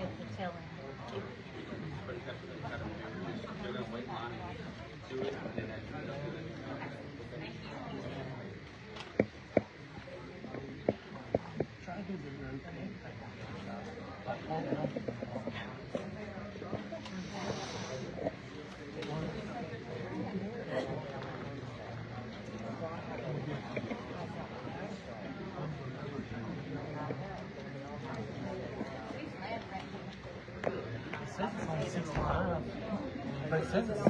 be able to tell him. Try to do the routine. It says it's only 65, but it says it's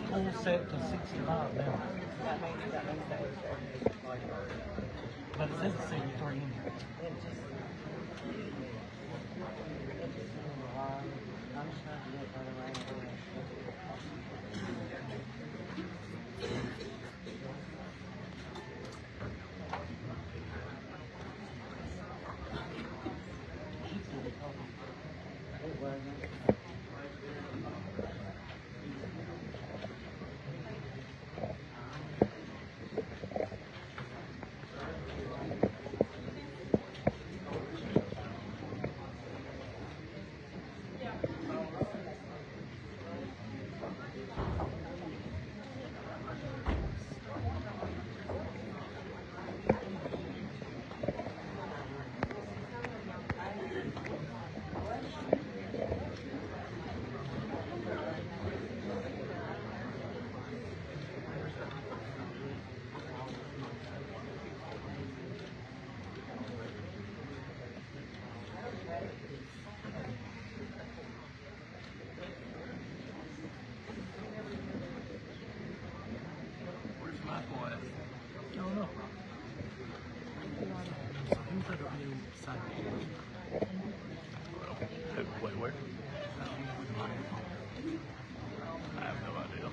full set to 65 now. But it says it's 73 in here. I'm just trying to get by the right way. It wasn't. Where's my boy? I don't know. So who's that new side? Wait, where? I have no idea.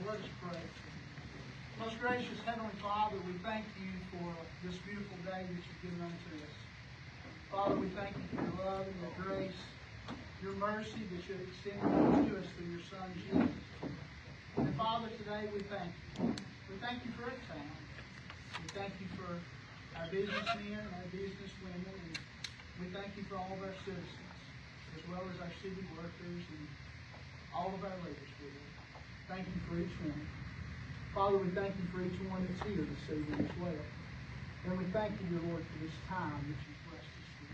Let us pray. Most gracious Heavenly Father, we thank you for this beautiful day that you've given unto us. Father, we thank you for your love and your grace, your mercy that you have extended to us through your Son, Jesus. And Father, today we thank you. We thank you for our town. We thank you for our businessmen and our businesswomen. And we thank you for all of our citizens, as well as our city workers and all of our leaders, Lord. Thank you for each one. Father, we thank you for each one that's here this evening as well. And we thank you, dear Lord, for this time that you've blessed us with.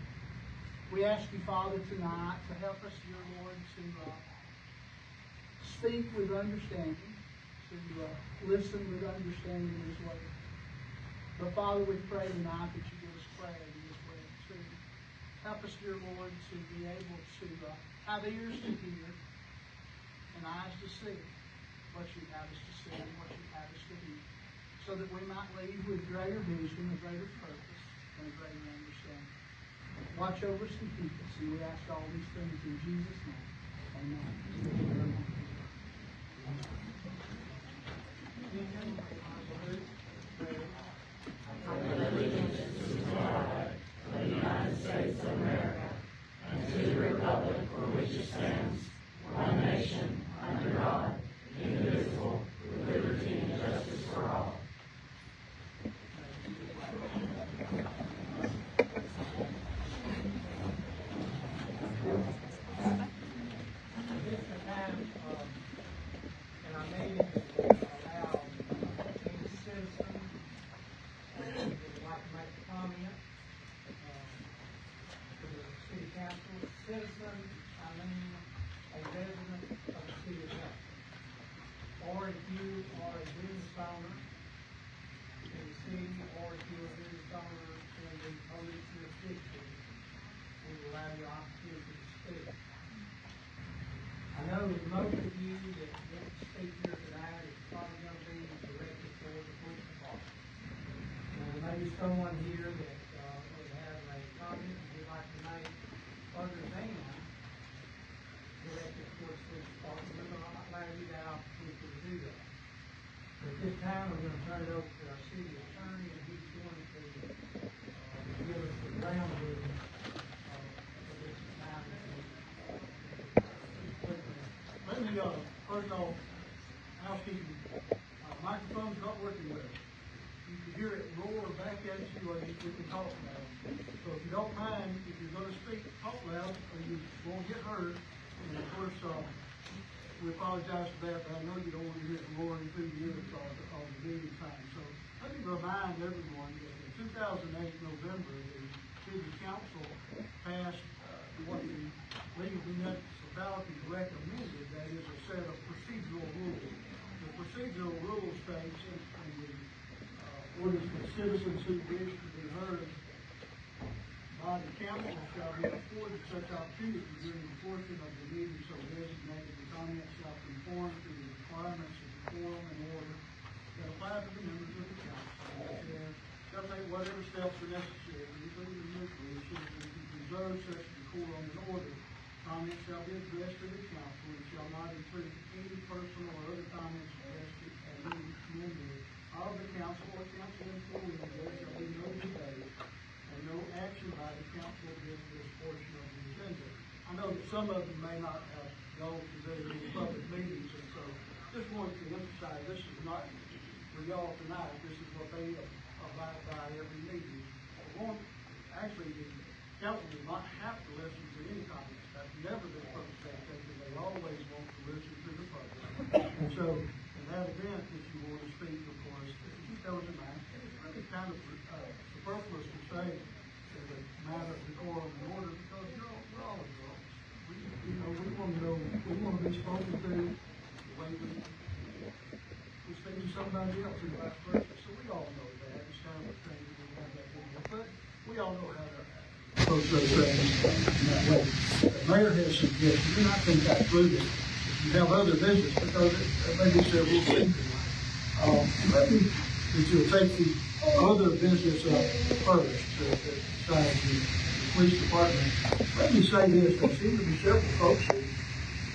We ask you, Father, tonight to help us, dear Lord, to speak with understanding, to listen with understanding as well. But Father, we pray tonight that you give us clarity as well, to help us, dear Lord, to be able to have ears to hear and eyes to see. what you have us to see and what you have us to hear, so that we might lead with greater vision, a greater purpose, and a greater understanding. Watch over us and keep us, and we ask all these things in Jesus' name. Amen. Citizen, I mean a resident of the city of Dept. Or if you are a business owner in the city, or if you're a business owner in the police jurisdiction, we will allow you opportunity to speak. I know that most of you that get to speak here tonight is probably going to be directed for the police department. Now, there may be someone here that would have a comment that you'd like to make other than directed towards the police department. We're going to allow you that opportunity to do that. But at this time, we're going to turn it over to our city attorney, and he's going to give us the ground rules for this time. Let me, first off, housekeeping, microphone's not working well. You can hear it roar back at you, or you can talk loud. So if you don't mind, if you're gonna speak, talk loud, or you won't get heard. And of course, we apologize for that, but I know you don't want to hear it roaring through the ears all the meeting time. So let me remind everyone that in 2008 November, the city council passed what the League of Municipalities recommended, that is a set of procedural rules. The procedural rules states in the orders that citizens who wish to be heard by the council shall be afforded such opportunity during the portion of the meeting so designated. The comments shall conform to the requirements of the quorum and order that apply to the members of the council. And shall take whatever steps are necessary, including the resolution, to preserve such decorum and order. Comments shall be addressed to the council and shall not include any personal or other comments addressed at any member of the council or council employee. There shall be no debate and no action by the council during this portion of the agenda. I know that some of you may not have gone to very many public meetings, and so just wanted to emphasize this is not for y'all tonight. This is what they abide by every meeting. Actually, the council does not have to listen to any comments. That's never been public safety. They always want to listen to the public. And so, in that event, if you want to speak, of course, keep those in mind. It's really kind of superfluous to say as a matter of decorum and order, because we're all adults. We want to know, we want to be spoken to the way we speak to somebody else and vice versa. So we all know that. It's kind of a thing that we have that in there. But we all know how to approach those things in that way. The mayor has suggested, and I think I included, if you have other business, because maybe said we'll see. Maybe that you'll take the other business up first, besides the police department. Let me say this, there seem to be several folks here.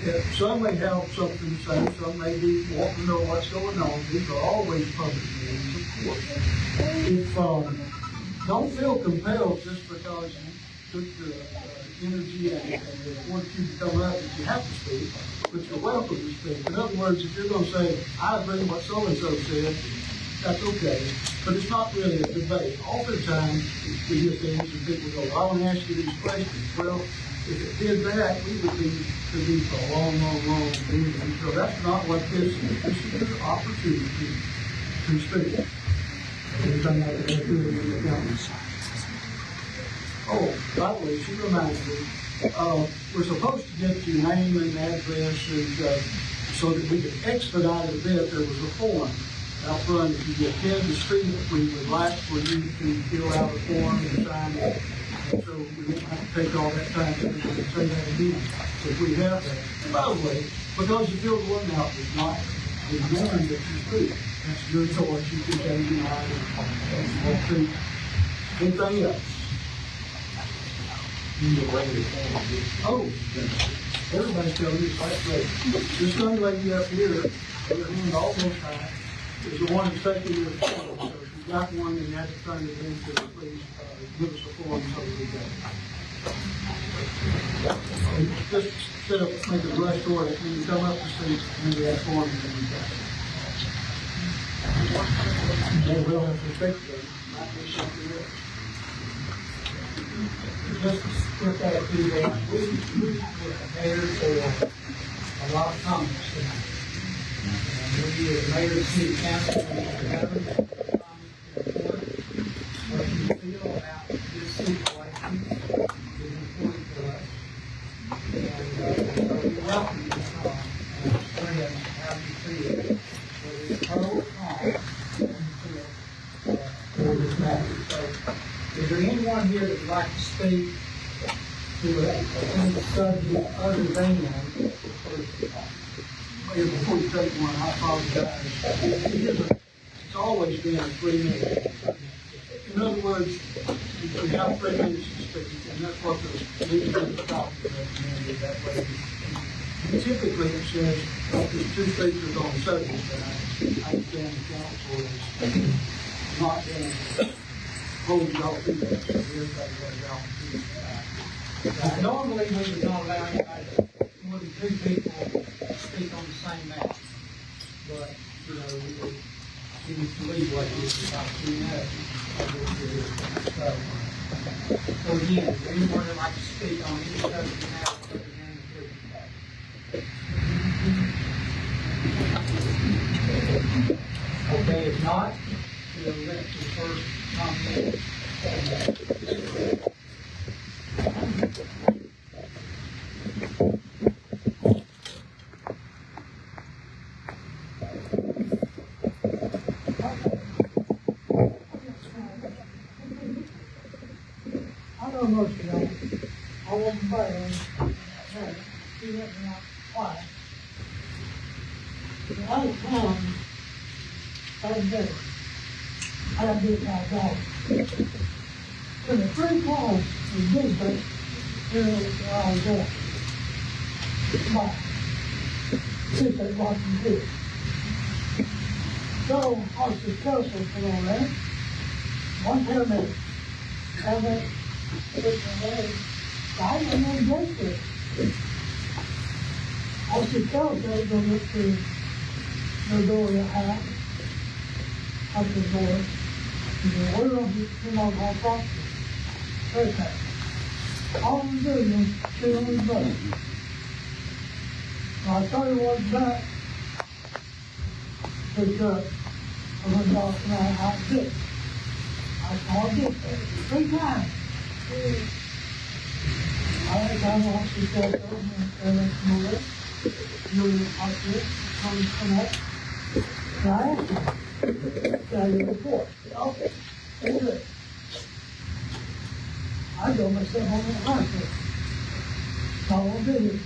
Yeah, some may have something to say, some may be wanting to know what's going on. These are always public meetings, of course. If, don't feel compelled just because you took the energy and the fortitude to come up that you have to speak, but you're welcome to speak. In other words, if you're going to say, I agree with what so-and-so said, that's okay. But it's not really a debate. Oftentimes, we hear things and people go, I want to ask you these questions. Well, if it did that, we would be for a long meeting. So that's not what this is. This is your opportunity to speak. Anything I can do in the accountants. Oh, by the way, she reminded me, we're supposed to get your name and address and so that we could expedite it a bit. There was a form out front. If you intend to speak, we would like for you to fill out a form and sign it. And so we won't have to take all that time to say that again. So if we have that. And by the way, because you filled one out was not is one that you treat. That's your choice. You can change your mind and treat anything else. Oh, everybody's telling you it's like that. This young lady up here, her hand almost high, is the one that's taking your photo. So if you got one and you have to turn it in to the police, give us a form so we can. Just set up, make a rush toward it, when you come up the street, and we have forms and you got it. They will have to fix them, might be something else. Just with that, we were prepared for a lot of comments tonight. We, the mayor, the city council, and the government, report what you feel about this situation is important to us. And so we welcome you and express how you feel, whether it's pro or con, how you feel for this matter. So, is there anyone here that would like to speak to any subject other than the police department? Mayor, before you take one, I apologize. It's always been 3 minutes. In other words, you have 3 minutes to speak, and that's what the legal department recommended that way. Typically, it says, there's 2 speakers on the subject, and I understand the council is not going to hold y'all to that, so everybody has the opportunity. Normally, we would not allow anybody, more than 2 people to speak on the same matter. But, you know, we would leave what it is about 2 minutes. So again, is there anyone that like to speak on any subject matter other than the police department? Okay, if not, we'll let the first comment. I don't know if you know, I wasn't there, she let me out twice. The other time, I did it. I did my job. So the 3 calls was different, here I was there. But, see if they want to do it. So, Officer Kelsey put on there, 1 paramedic, paramedic, I don't know against it. I should tell them to go up to the door of the house, up the door. He said, we're going to get on our property. Okay. All I'm doing is sit on his butt. I told him what's back. Because I went off and I did. I called it 3 times. I want to go and move it. You're up here, come up. And I asked him, can I get a report? Okay, that's it. I go myself home in the hospital. I won't do it.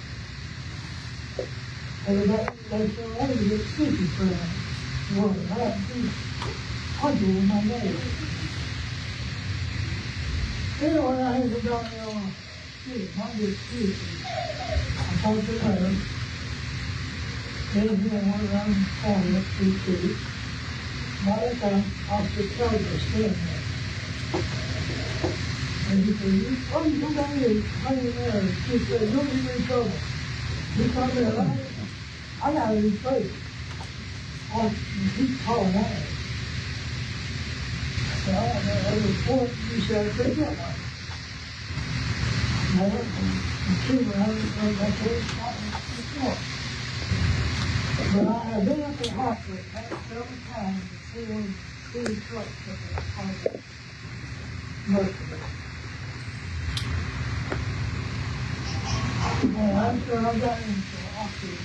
And they said, I didn't get sleepy for that. Well, I'll do it my name. Anyway, I had to go down there on Monday, Tuesday. I talked to her. Then he went around the corner up 2 feet. By that time, Officer Kelly was standing there. And he said, you come down here, hang in there. She said, don't get me in trouble. You come there, I got to be safe. He's calling out. Well, I report, you said, I couldn't get one. No, and two, I haven't heard that report. But I have been up at hospital several times to see them, see trucks that are causing most of it. And after I got into the hospital,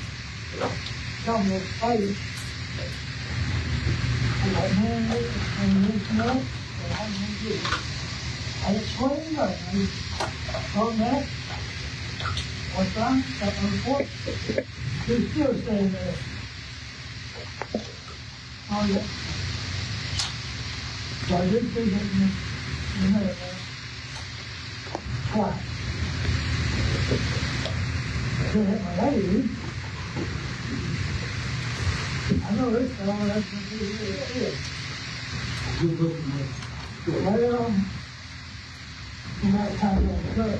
some of face, I'm like, man, and this milk, well, I'm going to do it. I explained that, and told that, what's wrong, got my report, he's still staying there. Oh, yeah. So I did see that in there, twice. I did have my lady. I know this fellow, that's gonna be really good. Good looking man. Well, you might kind of cut.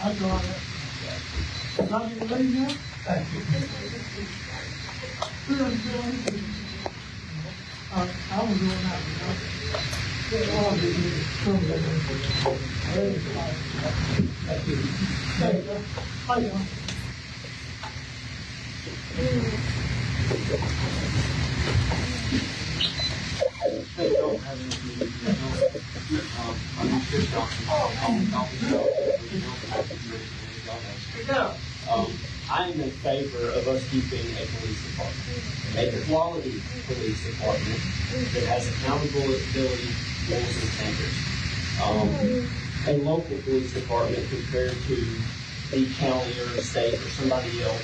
I got it. Got your lady now? Thank you. I was doing that, you know. Oh, this is so good. Thank you. There you go. How you doing? They don't have anything to do. I'm Chris Johnson. I am in favor of us keeping a police department, a quality police department that has accountability, rules, and standards. A local police department compared to the county or state or somebody else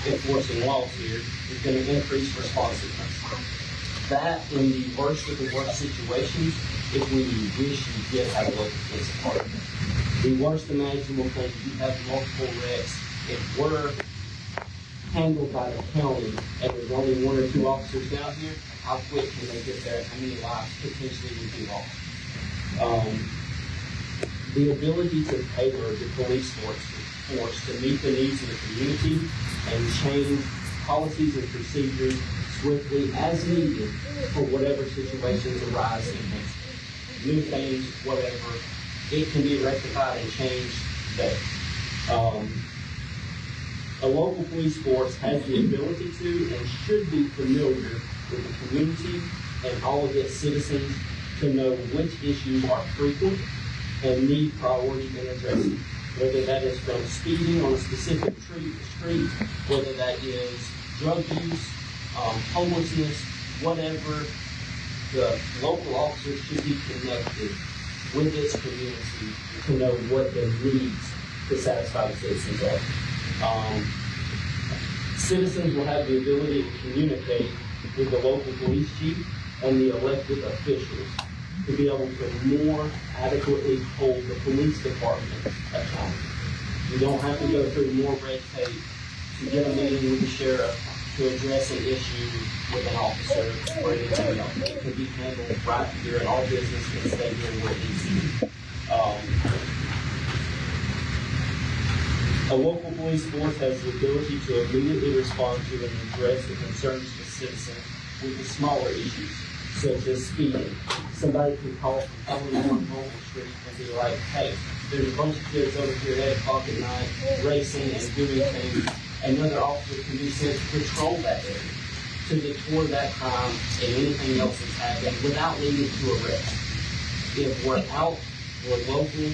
enforcing laws here is going to increase responsiveness. That, in the worst of the worst situations, is when you wish you did have a local police department. The worst imaginable thing, you have multiple wrecks. If we're handled by the county and there's only one or two officers down here, how quick can they get there? How many lives potentially would be lost? The ability to tailor the police force to meet the needs of the community and change policies and procedures swiftly as needed for whatever situations arise in this. New things, whatever, it can be rectified and changed there. A local police force has the ability to and should be familiar with the community and all of its citizens to know which issues are frequent and need priority in addressing. Whether that is from speeding on a specific street, whether that is drug use, homelessness, whatever, the local officers should be connected with its community to know what their needs to satisfy the citizens are. Citizens will have the ability to communicate with the local police chief and the elected officials to be able to more adequately hold the police department accountable. You don't have to go through more red tape to get a meeting with the sheriff to address an issue with an officer or anything else. It can be handled right here in our business and stay here where it needs to be. A local police force has the ability to immediately respond to and address the concerns of citizens with the smaller issues, such as speeding. Somebody can call from Cullman on Mobile Street and be like, hey, there's a bunch of kids over here at 8 o'clock at night racing and doing things. Another officer can be sent to patrol that area to deter that crime and anything else that's happening without leading to arrest. If we're out, we're local,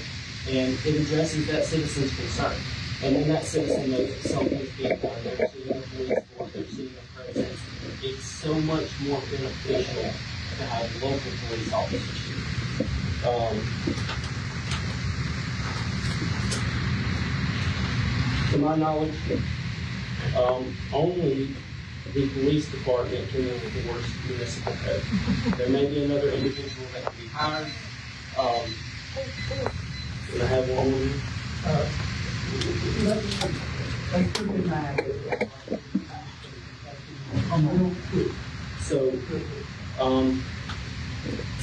and it addresses that citizen's concern. And then that citizen knows that something's being done. They're seeing the police force, they're seeing the presence. It's so much more beneficial to have local police officers here. To my knowledge, only the police department can enforce municipal code. There may be another individual that can be hired. Can I have one with you? Let's keep in mind that So,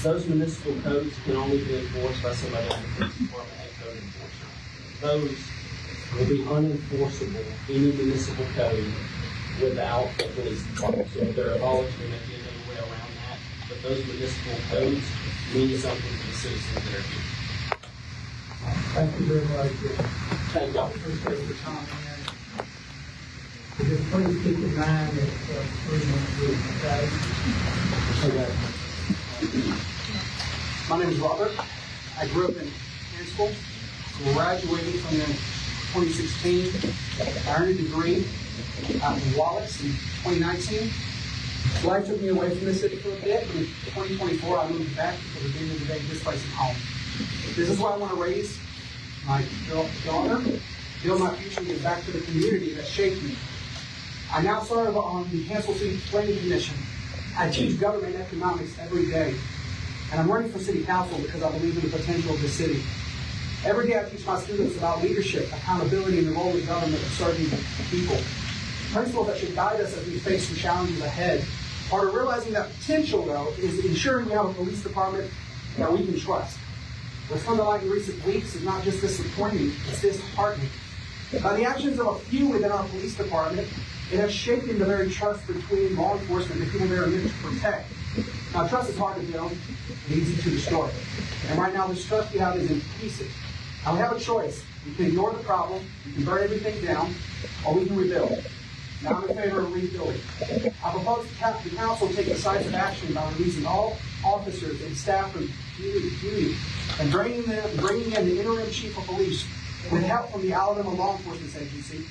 those municipal codes can only be enforced by somebody in the police department and code enforcement. Those will be unenforceable, any municipal code, without a police department. So if they're abolished, there may be another way around that, but those municipal codes mean something to the citizens that are here. thank you very much. Thank y'all. Appreciate your time. Just please keep in mind that 3 months, okay? My name is Robert. I grew up in Hanceville. Graduated from there in 2016. I earned a degree out in Wallace in 2019. Life took me away from the city for a bit, but in 2024 I moved back because at the end of the day, this place is home. This is why I want to raise my daughter, build my future, and give back to the community that shaped me. I now serve on the Hanceville City Planning Commission. I teach government economics every day. And I'm running for city council because I believe in the potential of the city. Every day I teach my students about leadership, accountability, and the role of government of serving people. Principles that should guide us as we face the challenges ahead. Part of realizing that potential, though, is ensuring we have a police department that we can trust. What's come to light in recent weeks is not just disappointing, it's disheartening. By the actions of a few within our police department, it has shaken the very trust between law enforcement and the people they are meant to protect. Now, trust is hard to build and easy to destroy. And right now, this trust we have is increasing. Now, we have a choice. We can ignore the problem, we can burn everything down, or we can rebuild. Now, I'm in favor of rebuilding. I propose the council take decisive action by releasing all officers and staff from community and bringing in the interim chief of police with help from the Alabama Law Enforcement Agency,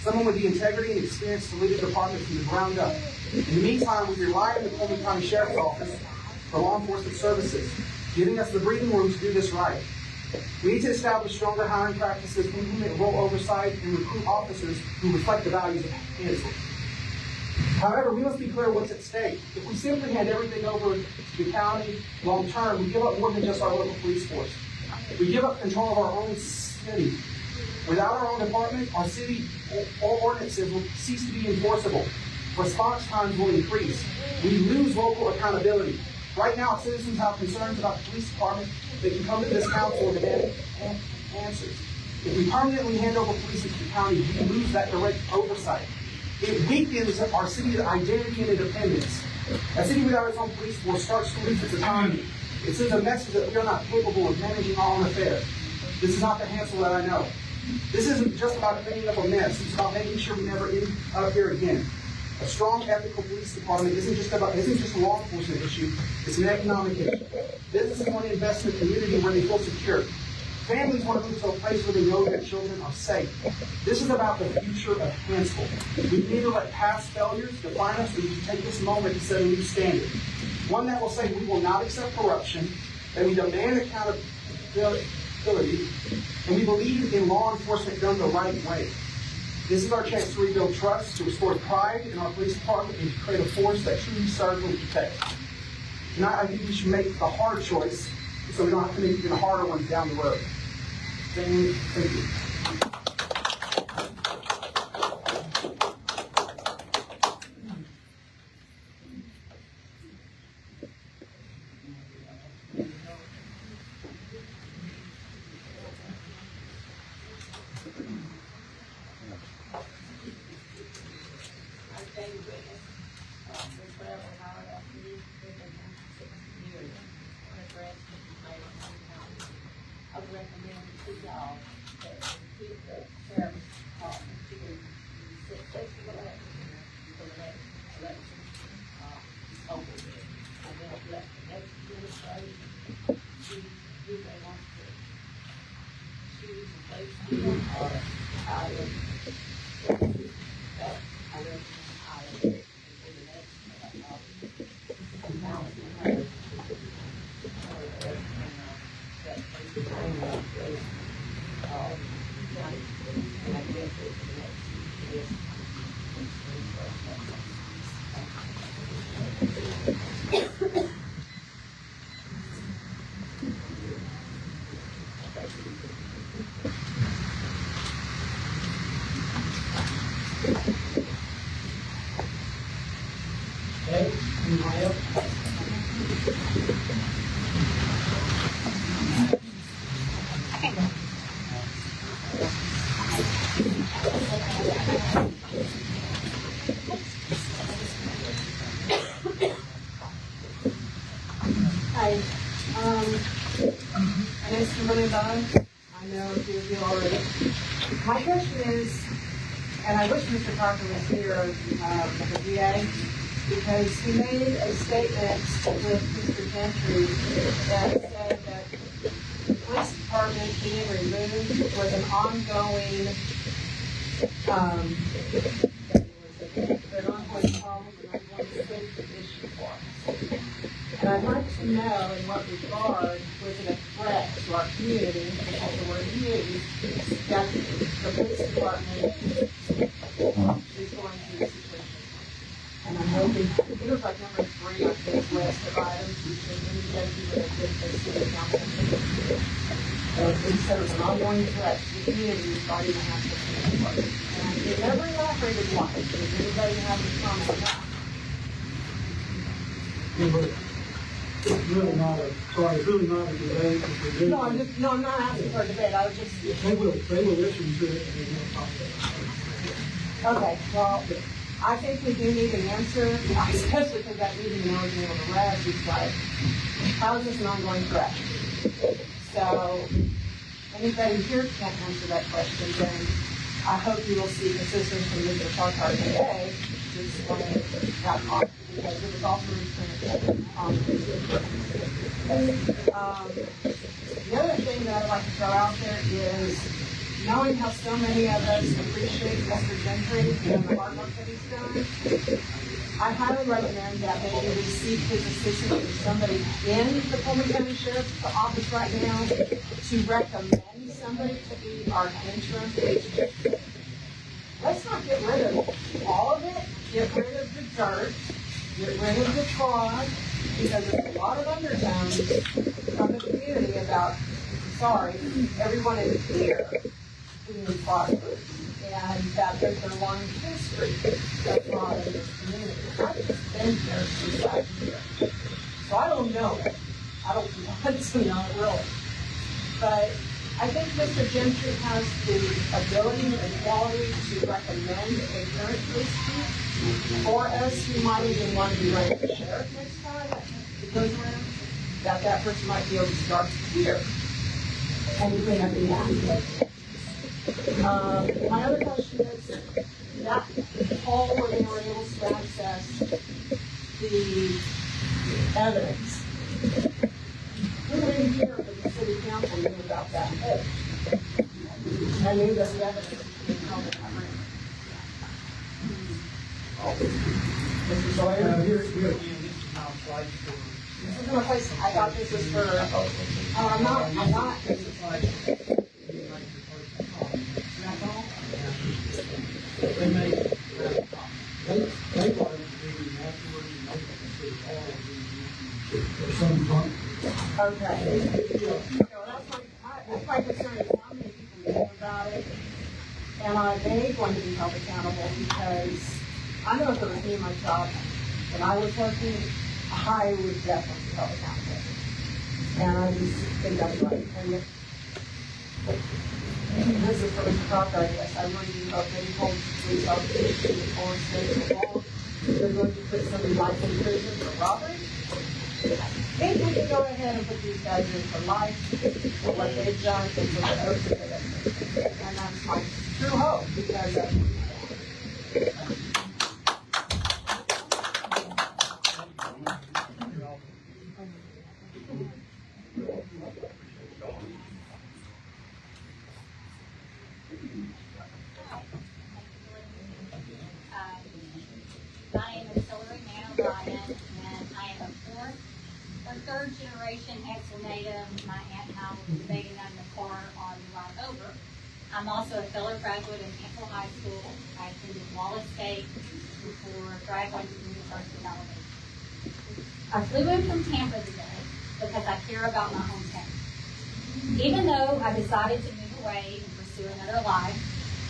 someone with the integrity and experience to lead the department from the ground up. In the meantime, we rely on the Cullman County Sheriff's Office for law enforcement services, giving us the breathing room to do this right. We need to establish stronger hiring practices, implement role oversight, and recruit officers who reflect the values of Hanceville. However, we must be clear what's at stake. If we simply hand everything over to the county long term, we give up more than just our local police force. We give up control of our own city. Without our own department, our city ordinances will cease to be enforceable. Response times will increase. We lose local accountability. Right now, if citizens have concerns about the police department, they can come to this council and demand answers. If we permanently hand over policing to the county, we lose that direct oversight. It weakens our city's identity and independence. A city without its own police force starts to lose its autonomy. It sends a message that we are not capable of managing our own affairs. This is not the Hanceville that I know. This isn't just about cleaning up a mess. It's about making sure we never end up here again. A strong, ethical police department isn't just a law enforcement issue. It's an economic issue. Businesses want to invest in a community where they feel secure. Families want to move to a place where they know their children are safe. This is about the future of Hanceville. We need to let past failures define us. We need to take this moment to set a new standard. One that will say we will not accept corruption, that we demand accountability, and we believe in law enforcement done the right way. This is our chance to rebuild trust, to restore pride in our police department, and to create a force that truly serves and protects. Tonight, I think we should make the hard choice so we don't have to make even harder ones down the road. Thank you. I would recommend to y'all that we keep the sheriff's department to be successful for the next election over with. And then let the next administration do they want to choose a place to go or I would that I recommend I would for the next Okay, anybody else? Hi, my name is Kimberly Dunn. I know a few of you already. My question is, and I wish Mr. Parker was here, the VA, because he made a statement with Mr. Gentry that said that the police department being removed was an ongoing, an ongoing problem, an ongoing safety issue for us. And I'd like to know in what regard was it a threat to our community, because the word used, that the police department is going through this it was like number 3 on his list of items, and then he would have been the city council. He said it was an ongoing threat to the community regarding the Hanceville Police Department. And he never elaborated why. Does anybody have any comment on that? It's really not a, sorry, it's really not a debate. It's a No, I'm not asking for a debate, I was just, They will listen to it and they will talk about it. okay, well, I think we do need an answer, especially because that meeting I was able to read, it's like, how is this an ongoing threat? So, anybody here can't answer that question, then I hope you will seek assistance from Mr. Farquhar today to explain that part, because it was also reprinted on the The other thing that I'd like to throw out there is, knowing how so many of us appreciate Mr. Gentry and the hard work that he's done, I highly recommend that maybe we seek his assistance with somebody in the Cullman County Sheriff's Office right now to recommend somebody to be our interim police chief. Let's not get rid of all of it, get rid of the dirt, get rid of the fraud, because there's a lot of undertones from the community about, sorry, everyone in here being fraudulent, and that there's a long history of fraud in this community. I've just been here since last year, so I don't know it. I don't want to know it really. But I think Mr. Gentry has the ability and quality to recommend a current police chief for us who might even want to be running for sheriff next time it goes around, that person might be able to start here and clean up the act. My other question is, that hall where they were able to access the evidence, who in here for the city council knew about that hole? I knew that the evidence was being held in that room. Mr. Sawyer? Here again, this is not a place for. This is my place, I thought this was for, oh, I'm not. This is like, you make your personal comment. That's all? They may, they want to be afterwards and they can consider all of these or some fun. Okay. So that's my concern is how many people know about it, and are they going to be held accountable? Because I know if it was me and my job, when I was working, I would definitely be held accountable. And I just think that's right. And this is for Mr. Crocker, I guess. I really do hope that he holds the police officers to the full state of the law. They're going to put somebody life in prison for robbery. I think we can go ahead and put these guys in for life for what they've done and for the oath that they've taken. And that's my true hope, because my name is Hillary Mann O'Brien, and I am a fourth or third generation Hanceville native. My aunt and I were debating on the car on the ride over. I'm also a fellow graduate of Hanceville High School. I attended Wallace State before graduating from the University of Alabama. I flew in from Tampa today because I care about my hometown. Even though I decided to move away and pursue another life,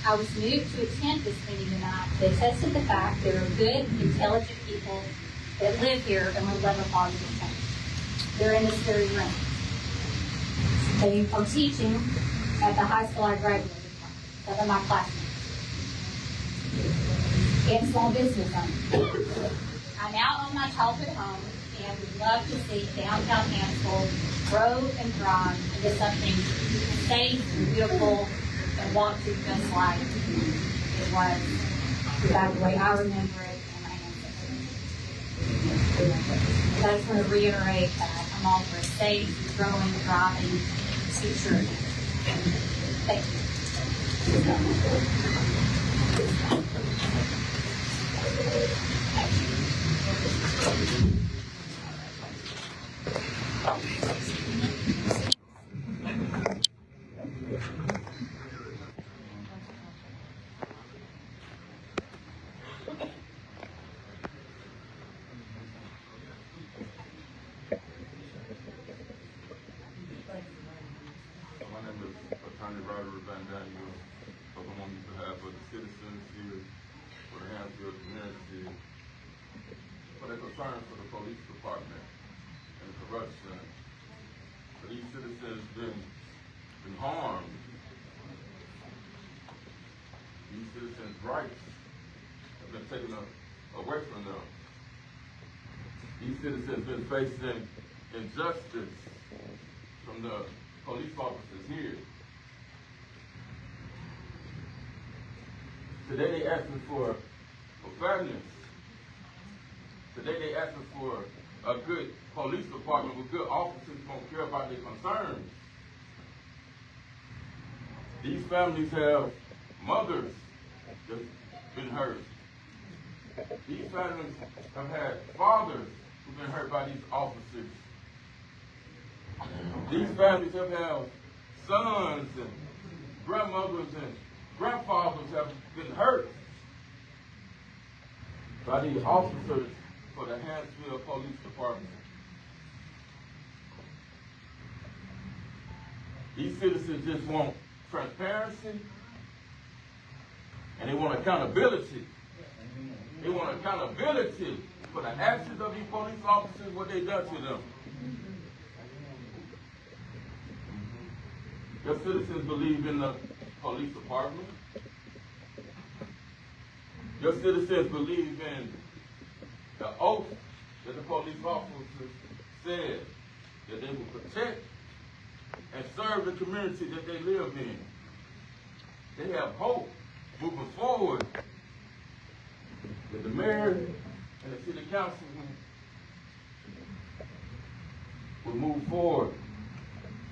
I was moved to attend this meeting tonight to attest to the fact there are good, intelligent people that live here and will live a positive change. They're in this very room. They are teaching at the high school I graduated from. Some of my classmates. And small business owners. I now own my childhood home and would love to see downtown Hanceville grow and thrive into something safe and beautiful and want to just like it was back the way I remember it and my ancestors. I just want to reiterate that I'm all for a safe, growing, thriving future. Thank you. concern for the police department and the corruption. For these citizens been harmed. These citizens' rights have been taken away from them. These citizens been facing injustice from the police officers here. Today they asking for fairness. Today they asking for a good police department with good officers who don't care about their concerns. These families have mothers that's been hurt. These families have had fathers who've been hurt by these officers. These families have had sons and grandmothers and grandfathers have been hurt by these officers for the Hanceville Police Department. These citizens just want transparency and they want accountability. They want accountability for the actions of these police officers, what they done to them. Your citizens believe in the police department. Your citizens believe in the oath that the police officers said that they will protect and serve the community that they live in. They have hope moving forward that the mayor and the city council will move forward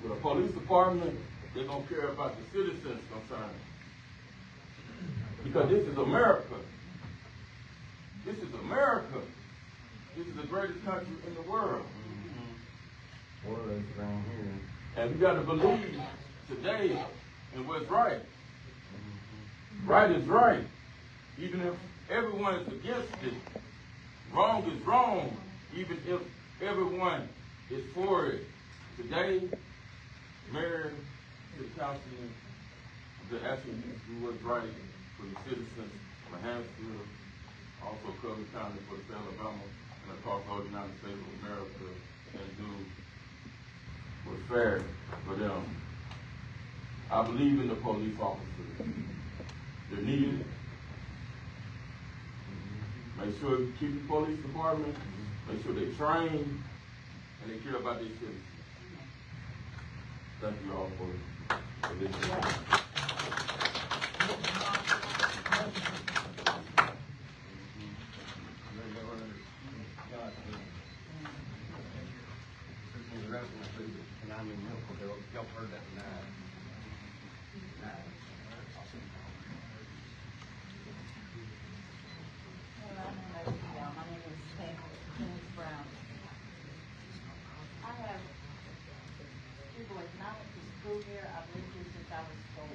with a police department. They're going to care about the citizens' concerns. Because this is America. This is America. This is the greatest country in the world. And we got to believe today in what's right. Right is right. Even if everyone is against it, wrong is wrong. Even if everyone is for it. Today, Mayor, the council, the action do what's right for the citizens of Hanceville, also Cullman County for the state of Alabama, and across the whole United States of America, and do what's fair for them. I believe in the police officers. They're needed. Make sure you keep the police department, make sure they train, and they care about their citizens. Thank you all for listening. Y'all heard that tonight. Well, my name is Dennis Brown. I have two boys, and I went to school here. I've lived here since I was 4.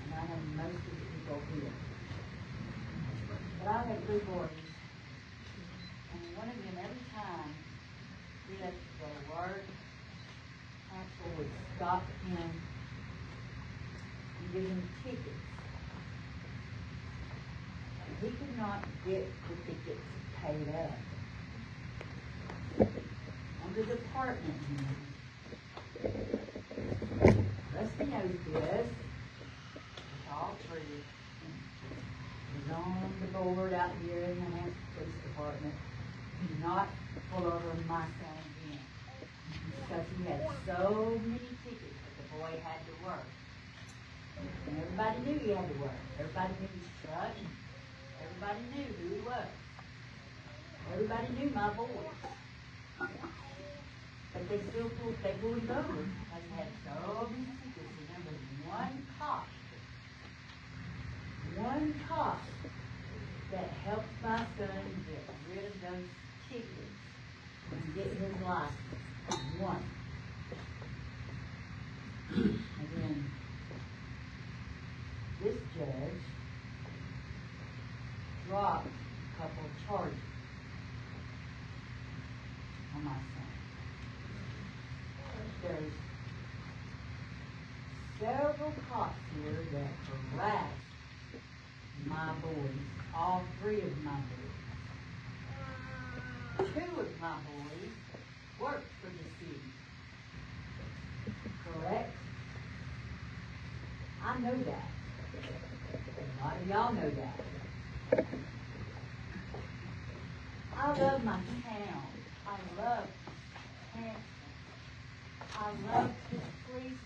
And I know most of the people here. But I have 3 boys. And one of them, every time we had to go to work, Hanceville would stop him and give him tickets. And he could not get the tickets paid up. On the department here. Rusty knows this. It's all true. He's on the board out here in the Hanceville Police Department. Do not pull over my son again. Because he had so many tickets that the boy had to work. And everybody knew he had to work. Everybody knew his truck. Everybody knew who he was. Everybody knew my boys. But they pulled him over because he had so many tickets. And there was one cop that helped my son get rid of those tickets and get his license. One. And then this judge dropped a couple of charges on my son. There's several cops here that harassed my boys, all 3 of my boys. 2 of my boys work for the city. Correct? I know that. A lot of y'all know that. I love my town. I love Hanceville. I love the police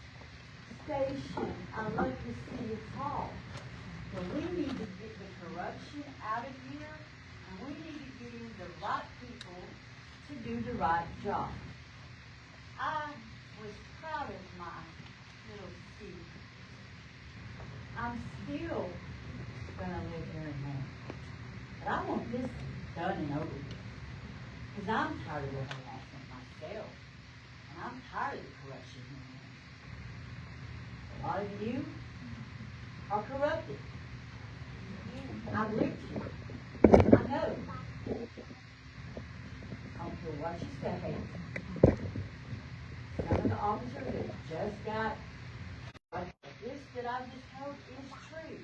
station. I love the city hall. But we need to get the corruption out of here, and we need to get in the right people to do the right job. I was proud of my little city. I'm still gonna live here in Hanceville. But I want this done and over with. Because I'm tired of the harassment myself. And I'm tired of the corruption here. A lot of you are corrupted. I've lived here. I know. I don't care what you say. Some of the officers that just got like this that I just told is true.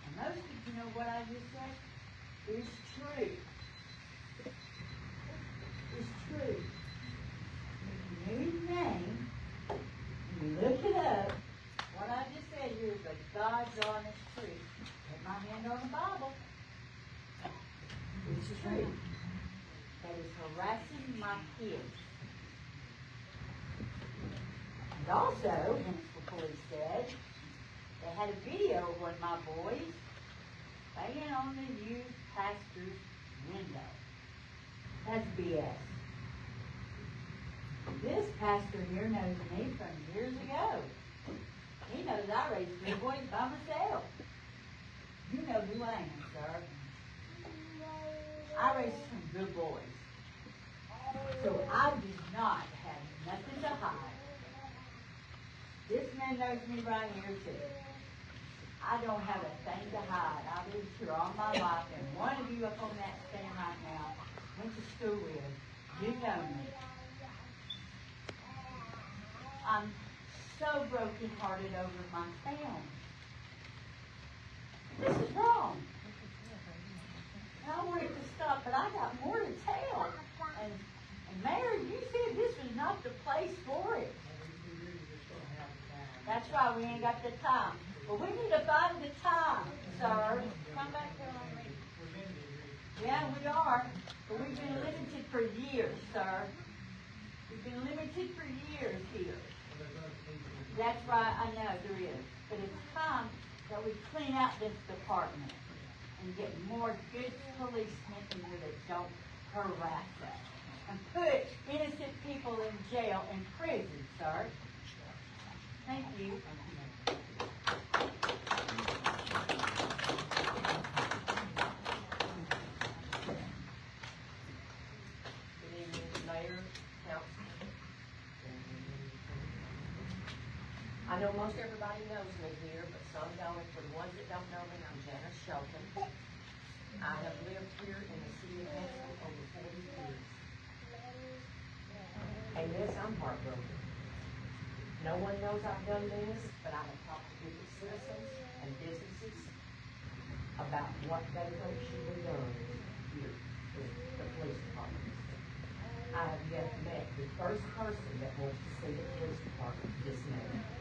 And most of you know what I just said is true. It's true. If you know his name, and you look it up, what I just said here is the God's honest truth. Put my hand on the Bible. It's true. That is harassing my kids. And also, Hanceville Police said, they had a video of one of my boys laying on the youth pastor's window. That's BS. This pastor here knows me from years ago. He knows I raised 3 boys by myself. You know who I am, sir. I raised some good boys. So I do not have nothing to hide. This man knows me right here too. I don't have a thing to hide. I've lived here all my life, and one of you up on that stand right now went to school with. You know me. I'm so brokenhearted over my family. This is wrong. And I want it to stop, but I got more to tell. And Mayor, you said this was not the place for it. That's right, we ain't got the time. But we need to find the time, sir. Come back here on me. Yeah, we are. But we've been limited for years, sir. We've been limited for years here. That's right, I know there is. But it's time that we clean out this department and get more good policemen in here that don't harass us. And put innocent people in jail and prison, sir. Thank you. Good evening, Mayor, Council. I know most everybody knows me here, but some don't. For the ones that don't know me, I'm Janice Shelton. I have lived here in the city of Hanceville over 40 years. And yes, I'm heartbroken. No one knows I've done this, but I have talked to different citizens and businesses about what they think should be done here with the police department. I have yet met the first person that wants to see the police department dismantled.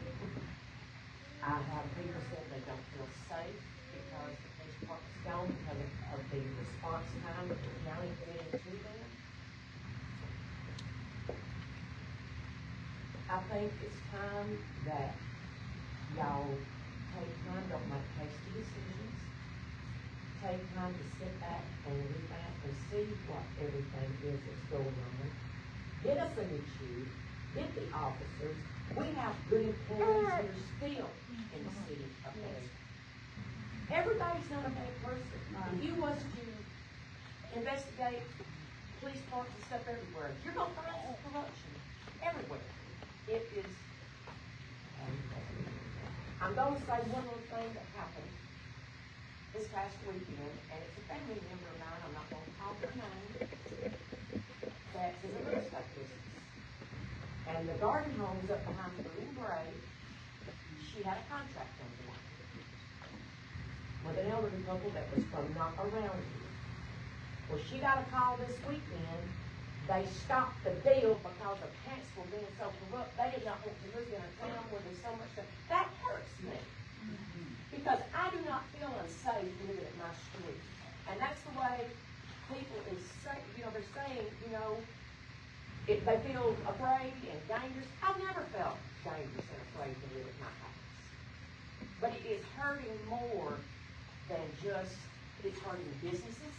I have people said they don't feel safe because the police department's gone because of the response time that the county committed to them. I think it's time that y'all take time, don't make hasty decisions. Take time to sit back and revamp and see what everything is that's going on. Get us a new chief, get the officers. We have good employees here still in the city of Hanceville. Everybody's not a bad person. If you was to investigate police departments and stuff everywhere, you're gonna find some corruption everywhere. It is, I'm going to say one little thing that happened this past weekend, and it's a family member of mine, I'm not going to call her name, that's in the real estate business. And the garden home's up behind Blue and Gray, she had a contract on the line with an elderly couple that was from not around here. Well, she got a call this weekend They stopped the bill because of Hanceville being so corrupt. They did not want to live in a town where there's so much stuff. That hurts me. Because I do not feel unsafe living at my street. And that's the way people is saying, they're saying, if they feel afraid and dangerous. I've never felt dangerous and afraid to live at my house. But it is hurting more than just, it's hurting businesses.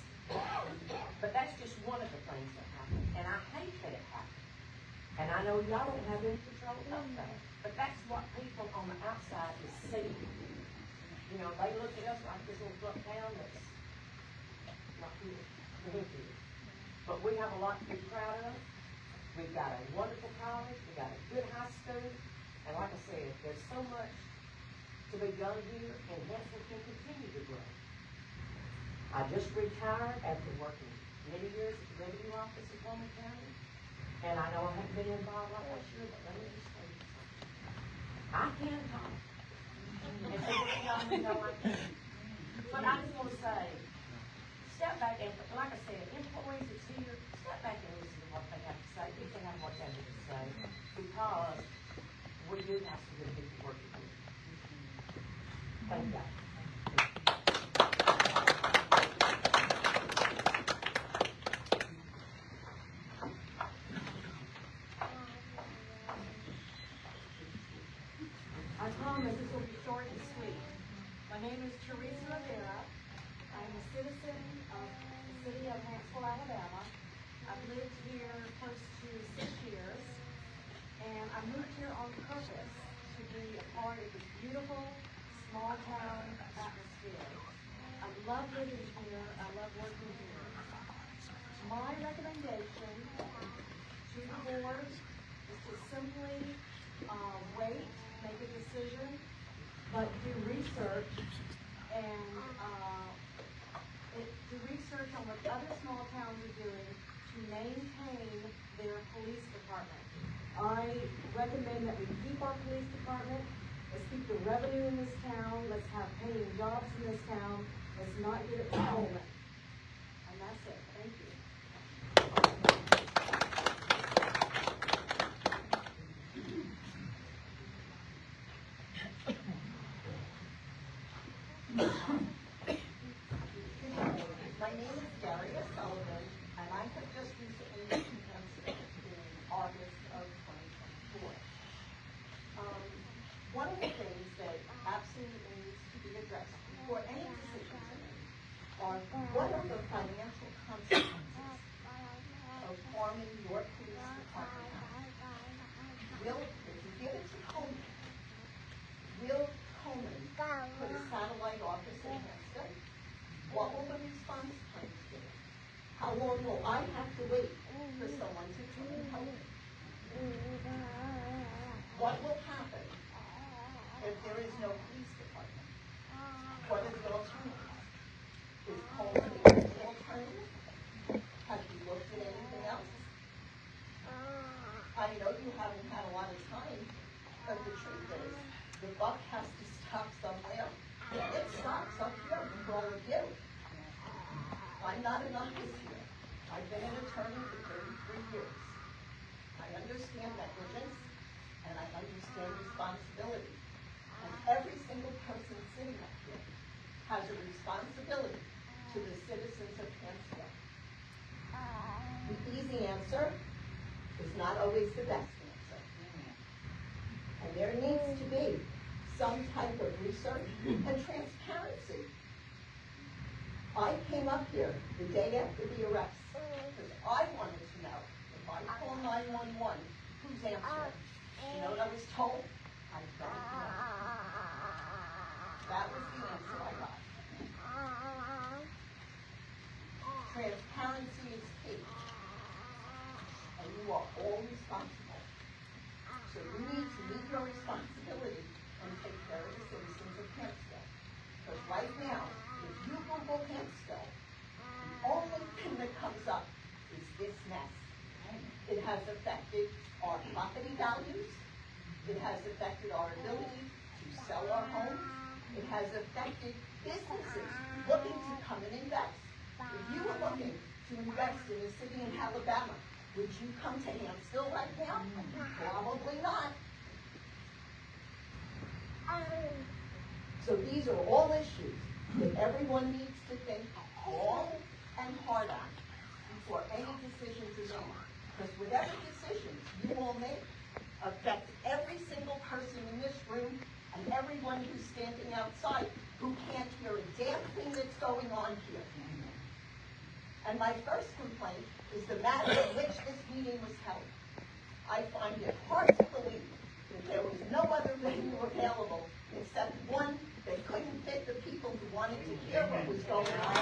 But that's just one of the things that happen. And I hate that it happened. And I know y'all don't have any control of that. But that's what people on the outside is seeing. They look at us like this little duck town that's not here. But we have a lot to be proud of. We've got a wonderful college. We've got a good high school. And like I said, there's so much to be done here, and Hanceville can continue to grow. I just retired after working many years at the revenue office in Cullman County. And I know I haven't been involved like I should, but let me just tell you something. I can talk. And people tell me, no, I can't. But I just want to say, step back, and like I said, employees that's here, step back and listen to what they have to say. People have what they have to say, because we do have some good people working here. Thank God. I promise this will be short and sweet. My name is Teresa Rivera. I'm a citizen of the city of Hanceville, Alabama. I've lived here close to 6 years, and I moved here on purpose to be a part of this beautiful, small town atmosphere. I love living here. I love working here. My recommendation to the board is to simply wait, make a decision, but do research and do research on what other small towns are doing to maintain their police department. I recommend that we keep our police department. Let's keep the revenue in this town. Let's have paying jobs in this town. Let's not get it stolen. And that's it. Thank you. My name is Daria Sullivan, and I have just recently moved to Hanceville in August of 2024. One of the things that absolutely needs to be addressed before any decision is made are what are the financial consequences of forming your police department? If you give it to Cullman, will Cullman put a satellite office in Hanceville? What will the response times be? How long will I have to wait for someone to come and help me? What will happen if there is no police department? What is the alternative? Is Cullman the only alternative? Have you looked at anything else? I know you haven't had a lot of time, but the truth is, the buck has to stop somewhere. It stops up here with all of you. I'm not an office here. I've been an attorney for 33 years. I understand negligence, and I understand responsibility. And every single person sitting up here has a responsibility to the citizens of Hanceville. The easy answer is not always the best answer. And there needs to be some type of research and transparency. I came up here the day after the arrest because I wanted to know if I call 911, who's answering? You know what I was told? I don't know. That was the answer I got. Transparency is key. And you are all responsible. So you need to meet your responsibility and take care of the citizens of Hanceville. Because right now, if you Google Hanceville, the only thing that comes up is this mess. It has affected our property values. It has affected our ability to sell our homes. It has affected businesses looking to come and invest. If you were looking to invest in a city in Alabama, Would you come to Hanceville right now? Probably not. So these are all issues that everyone needs to think long and hard on before any decisions are made. Because whatever decisions you all make affect every single person in this room and everyone who's standing outside who can't hear a damn thing that's going on here. And my first complaint is the manner in which this meeting was held. I find it hard to believe that there was no other venue available except one that couldn't fit the people who wanted to hear what was going on.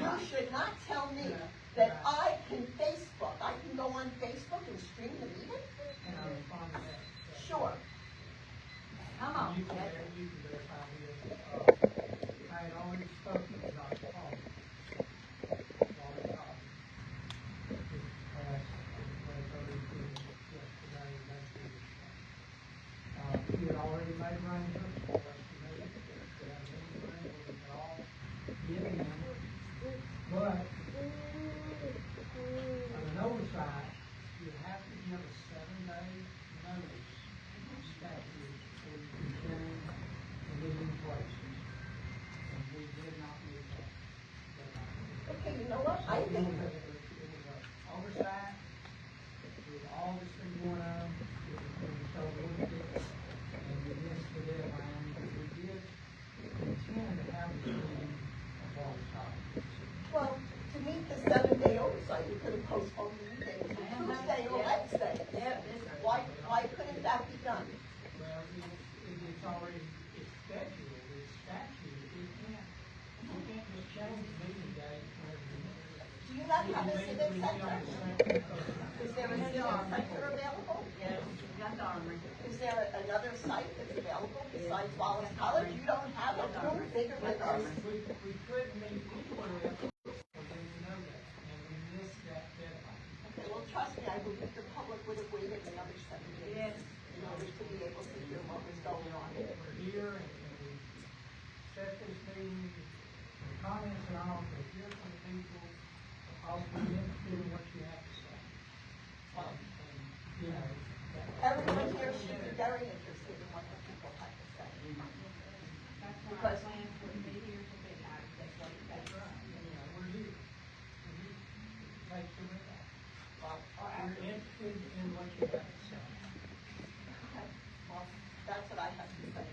You should not tell me that I can Facebook. I can go on Facebook and stream the meeting? And I respond to that. Sure. Come on. You can verify this. I had already spoken to Dr. Paul. He had already made arrangements for us to meet. We had a meeting room where we could all get in. But, on an oversight, you have to give a 7-day notice statute for you to change the meeting places. And we did not do that. Okay, you know what? I think It was an oversight with all this thing going on. It was so limited, and we missed the deadline. We did intend to have this meeting before we started. well, to meet the 7-day oversight, you could have postponed the meeting to Tuesday or Wednesday. Why couldn't that be done? Well, it's already, it's scheduled, it's statute, we can't just change the meeting date whenever we want. Do you not have a civic center? Is there a civic center available? Yes, got armory. Is there another site that's available besides Wallace College? You don't have a room bigger than this? We couldn't meet anywhere else, or they would know that, and we missed that deadline. Okay, well, trust me, I believe the public would have waited another 7 days in order to be able to hear what was going on. We're here, and we set this meeting, the comments and all, to hear from the people, I'll be interested in what you have to say. And, you know, Everyone here should be very interested in what the people have to say. That's why I Because- plan for the here to be, that's what it takes. you know, we're here. We're here. It takes a minute. We're interested in what you have to say. Okay, well, that's what I have to say.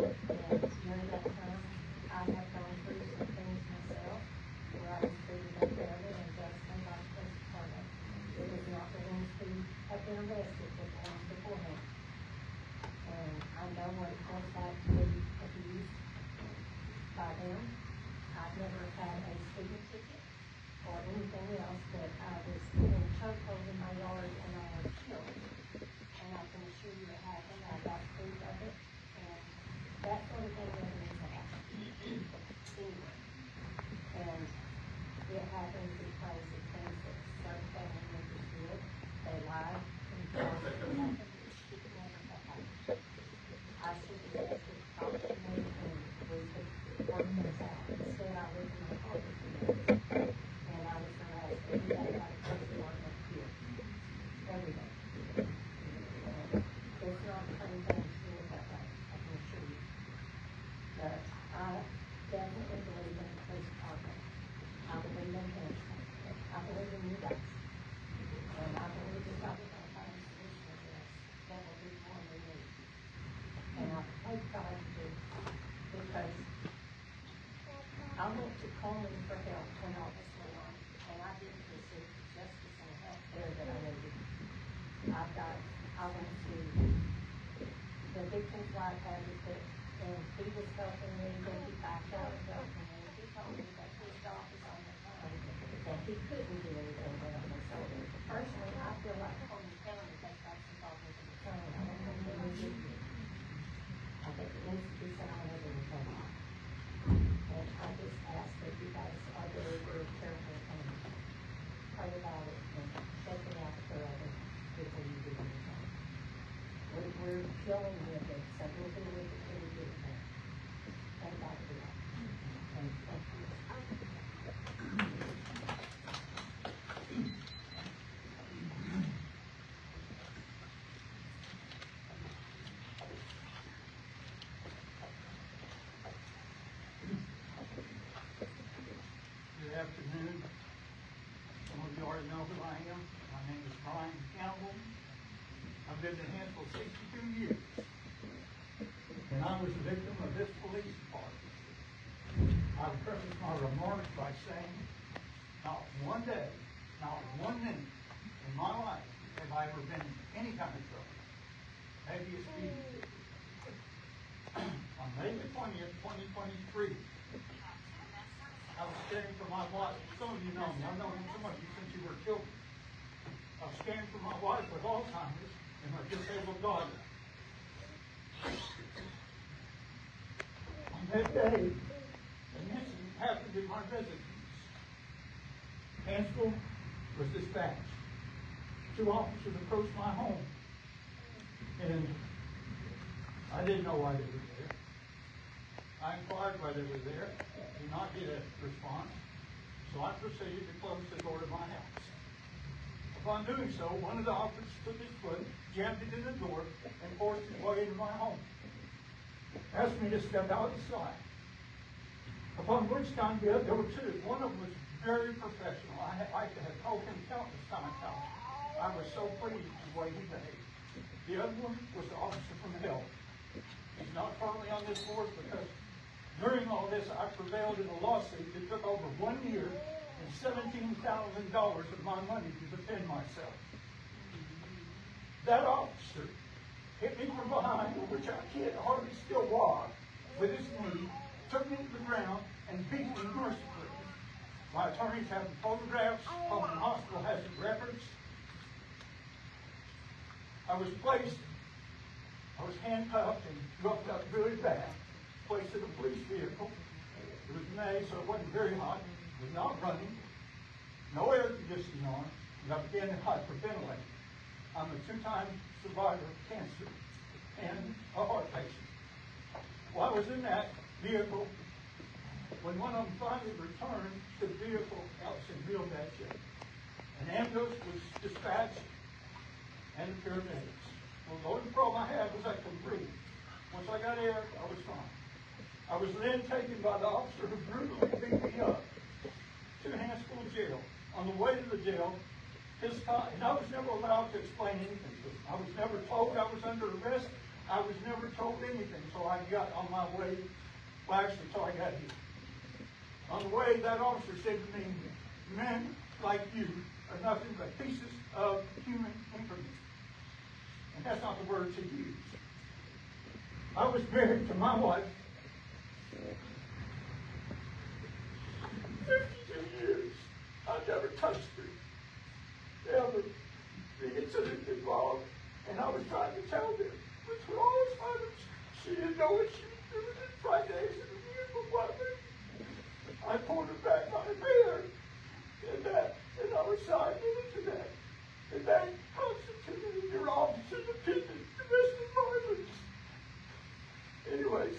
During that time, I have gone through some things myself, where I was treated unfairly and justly by the police department. It was not the ones who have been arrested, but the ones beforehand. And I know what it feels like to be abused by them. I've never had a speeding ticket or anything else, but I was in chokehold in my yard and I was killed. And I can assure you it happened, I got proof of it, and that sort of thing doesn't need to happen anywhere. And it happens because of things that certain family members did. They lied and told us it happened. It should never have happened. I should have asked her to talk to me and we could work things out. Instead, I lived in my car with me. And I was gonna ask everybody about the police department here. Every day. It's not the same thing to do it that way, I can assure you. But I definitely believe in the police department. I believe in him. I believe in you guys. And I believe that y'all are gonna find a solution to this that will be one we need. And I hope God do, because I went to Cullman for help when all this went on, and I didn't receive the justice and help there that I needed. I went to the victim's rights advocate, and he was helping me get he backed out of government, and he told me that his office on the phone, that he couldn't do anything about me. So personally, I feel like Cullman County has got some problems with the county. I don't think they really do. I think it needs to be someone other than Cullman. And I just ask that you guys are very, very careful and pray about it and check it out thoroughly before you do anything. We're dealing with it, so we'll deal with it till we get it done. Thank God for that. Thank you. Good afternoon. Some of you already know who I am. My name is Brian Campbell. I've lived in Hanceville 62 years. And I was a victim of this police department. I would preface my remarks by saying, not one day, not 1 minute in my life have I ever been in any kind of trouble. Maybe it's me. On May the 20th, 2023, I was caring for my wife. Some of you know me. I've known some of you since you were children. I was caring for my wife with Alzheimer's and my disabled daughter. On that day, an incident happened in my residence. Hanceville was dispatched. 2 officers approached my home, and I didn't know why they were there. I inquired why they were there, did not get a response, so I proceeded to close the door to my house. Upon doing so, one of the officers took his foot, jammed it in the door, and forced his way into my home. Asked me to step outside. Upon which time there were 2. One of them was very professional. I had told him countless times how I was so pleased with the way he behaved. The other one was the officer from health. He's not currently on this board because during all this I prevailed in a lawsuit that took over 1 year and $17,000 of my money to defend myself. That officer hit me from behind, which I can't hardly still walk, with his knee, took me to the ground, and beat me mercifully. My attorneys have the photographs. Cullman Hospital has the records. I was handcuffed and roughed up really bad, placed in a police vehicle. It was May, so it wasn't very hot. It was not running. No air conditioning on, and I began to hyperventilate. I'm a 2-time survivor of cancer and a heart patient. While I was in that vehicle, when one of them finally returned to the vehicle, I was in real bad shape. An ambulance was dispatched and the paramedics. Well, the only problem I had was I couldn't breathe. Once I got air, I was fine. I was then taken by the officer who brutally beat me up to Hanceville jail. On the way to the jail, and I was never allowed to explain anything to him. I was never told I was under arrest. I was never told anything until I got on my way, until I got here. On the way, that officer said to me, men like you are nothing but pieces of human infamy. And that's not the words he used. I was married to my wife 52 years. I've never touched her, ever. The incident involved, and I was trying to tell them, which were all his mothers, she didn't know what she was doing in Fridays and the beautiful woman. I pulled her back by the hair, and I was signed into that. And that constituted your office independent domestic violence. Anyways,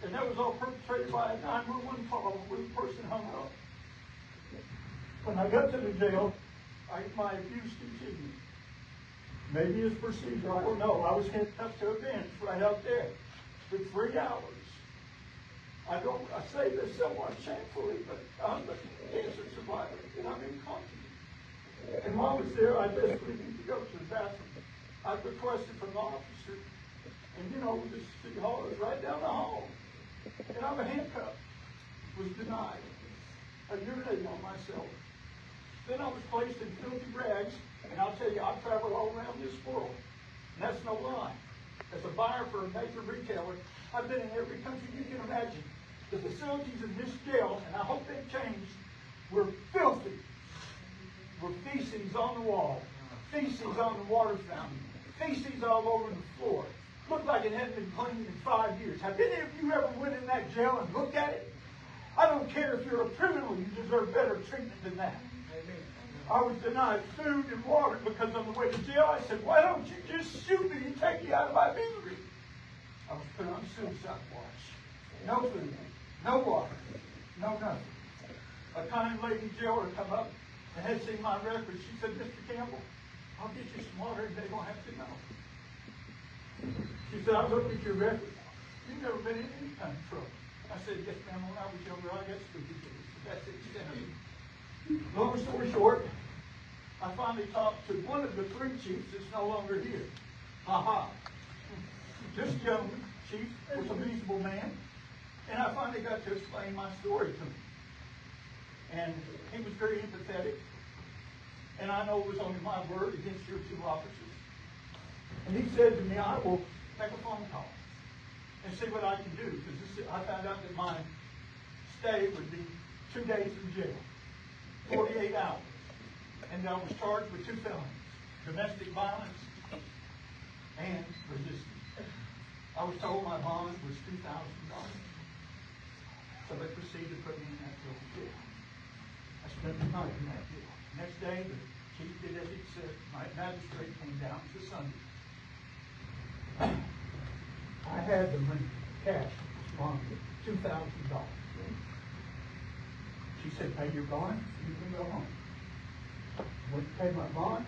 and that was all perpetrated by a 911 call where the person hung up. When I got to the jail, my abuse continued. Maybe it's procedure, I don't know. I was handcuffed to a bench right out there for 3 hours. I say this somewhat shamefully, but I'm a cancer survivor, and I'm incontinent. And while I was there, I desperately needed to go to the bathroom. I requested from the officer, and the city hall is right down the hall. And I'm a handcuff. Was denied. I urinated on myself. Then I was placed in filthy rags, and I'll tell you, I travel all around this world. And that's no lie. As a buyer for a major retailer, I've been in every country you can imagine. The facilities in this jail, and I hope they've changed, were filthy. Were feces on the wall, feces on the water fountain, feces all over the floor. Looked like it hadn't been cleaned in 5 years. Have any of you ever went in that jail and looked at it? I don't care if you're a criminal, you deserve better treatment than that. I was denied food and water because on the way to jail I said, why don't you just shoot me and take me out of my misery? I was put on suicide watch. No food, no water, no nothing. A kind lady jailer come up and had seen my record. She said, Mr. Campbell, I'll get you some water and they don't have to know. She said, I looked at your record. You've never been in any kind of trouble. I said, yes, ma'am, when I was younger, I got stupid kids. That's the extent of it. Long story short, I finally talked to one of the 3 chiefs that's no longer here. This young chief was a reasonable man, and I finally got to explain my story to him. And he was very empathetic, and I know it was only my word against your 2 officers. And he said to me, I will make a phone call and see what I can do, because I found out that my stay would be 2 days in jail, 48 hours. And I was charged with 2 felonies, domestic violence and resistance. I was told my bond was $2,000. So they proceeded to put me in that little jail. I spent the night in that jail. Next day, the chief did as he said. My magistrate came down. It was a Sunday. I had the money, cash, on $2,000. She said, pay your bond, you can go home. Went to pay my bond,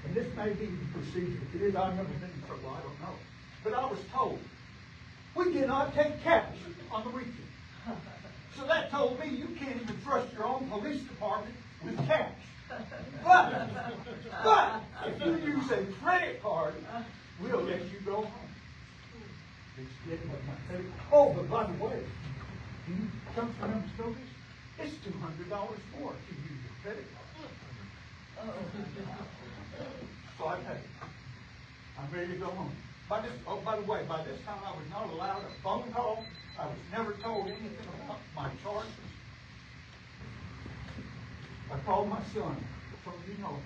and this may be the procedure. If it is, I've never been in trouble, I don't know. But I was told, we cannot take cash on the weekend. So that told me you can't even trust your own police department with cash. But if you use a credit card, we'll let you go home. Oh, but by the way, do you come from them stories? It's $200 more if you use your credit card. So I paid. I'm ready to go home. By the way, by this time I was not allowed a phone call. I was never told anything about my charges. I called my son, some of you know him.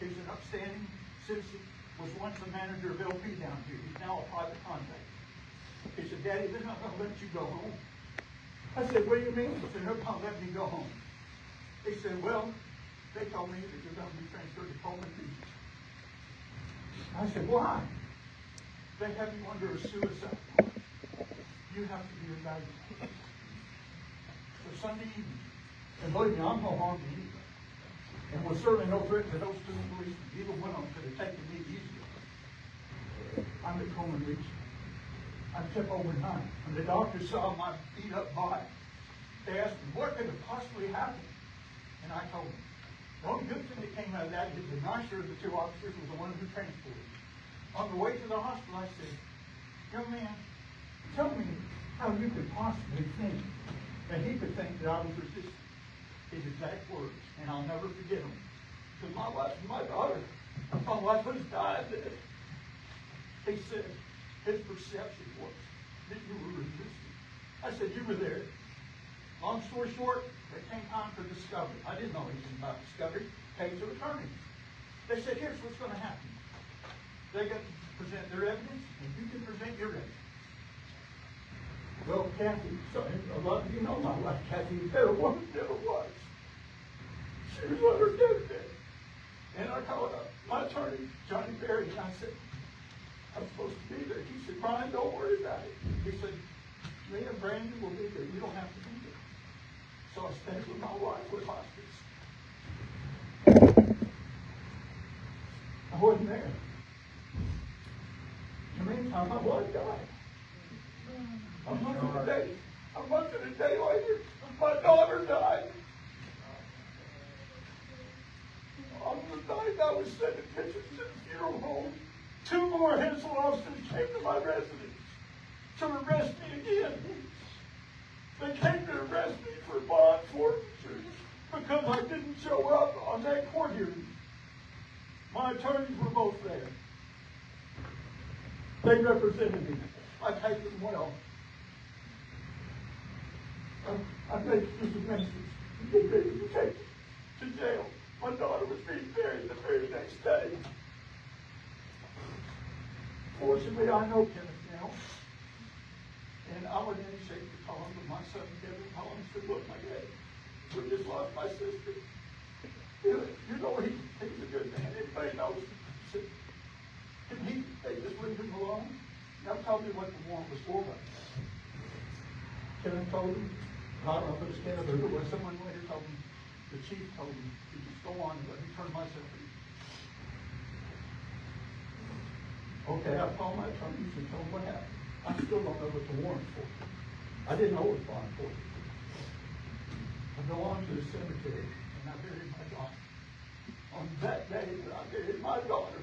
He's an upstanding citizen, was once the manager of LP down here. He's now a private contractor. He said, Daddy, they're not going to let you go home. I said, what do you mean? He said, they're not going to let me go home. He said, well, they told me that you're going to be transferred to Cullman. I said, why? They have you under a suicide watch. You have to be evaluated. So Sunday evening, and believe me, I'm no harm to you. And was certainly no threat to those 2 policemen. Either one of them could have taken me easier. I'm at Cullman Beach. I kept overnight. When the doctors saw my beat up body, they asked me, what could have possibly happened? And I told them, the only good thing that came out of that is the nicer of the 2 officers was the one who transported me. On the way to the hospital, I said, young man, tell me how you could possibly think that he could think that I was resisting. His exact words, and I'll never forget them. Because my wife and my daughter, my wife has died. He said his perception was that you were resisting. I said, you were there. Long story short, it came time for discovery. I didn't know anything about discovery. Paid to attorneys. They said, here's what's going to happen. They got to present their evidence, and you can present your evidence. Well, Kathy, a lot of you know my wife, Kathy, better woman never was. She was on her deathbed. And I called up my attorney, Johnny Berry, and I said, I'm supposed to be there. He said, Brian, don't worry about it. He said, me and Brandon will be there. You don't have to be there. So I stayed with my wife with hospice. I wasn't there. In the meantime, my wife died. A month and a day later, my daughter died. On the night I was sending pictures to the funeral home, 2 more Hanceville officers came to my residence to arrest me again. They came to arrest me for bond forfeiture because I didn't show up on that court hearing. My attorneys were both there. They represented me. I paid them well. I made this a message. Get ready to take it to jail. My daughter was being buried the very next day. Fortunately, I know Kenneth now. And I wasn't in any shape to call him, but my son Kevin called him and said, look, my dad, we just lost my sister. You know, he's a good man. Everybody knows him. And they just leave him alone. Now tell me what the warrant was for. Kenneth told him, I don't know if it was Kenneth or who it was, someone later told him, the chief told him, to just go on and let me turn myself in. Okay, I called my attorneys and told them what happened. I still don't know what the warrant's for. I didn't know it was bond for. I go on to the cemetery and I buried my daughter. On that day that I buried my daughter,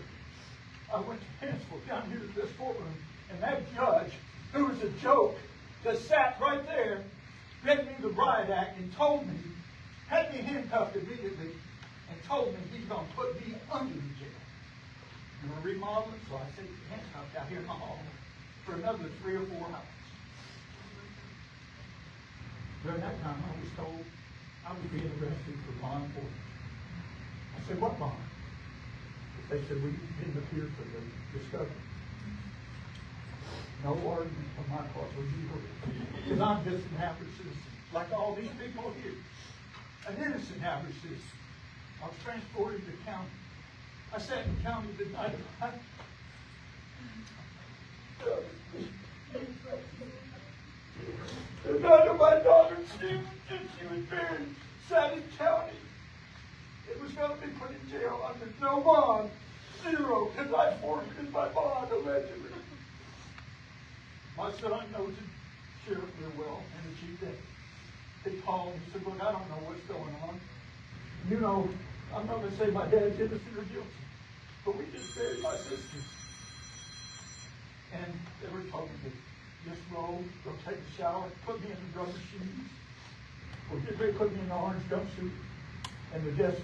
I went to Hanceville down here to this courtroom, and that judge, who was a joke, that sat right there, read me the riot act and told me, had me handcuffed immediately, and told me he's going to put me under the jail. I'm going to remodel it, so I stayed handcuffed out here in the hall for another 3 or 4 hours. During that time, I was told I was being arrested for bond for. I said, what bond? They said, we didn't appear for the discovery. No argument on my part was you heard. Because I'm just an average citizen, like all these people here. An innocent average citizen. I was transported to county. I sat in county the night. The night of my daughter, she was buried, sat in county. It was going to be put in jail under no bond, 0, because I forfeited my bond allegedly. My son knows the sheriff real well and the chief deputy. They called and said, look, I don't know what's going on. You know, I'm not going to say my dad's innocent or guilty, but we just buried my sister. And they were told me to just roll, go take a shower, put me in the rubber shoes, or get ready to put me in the orange jumpsuit. And the desk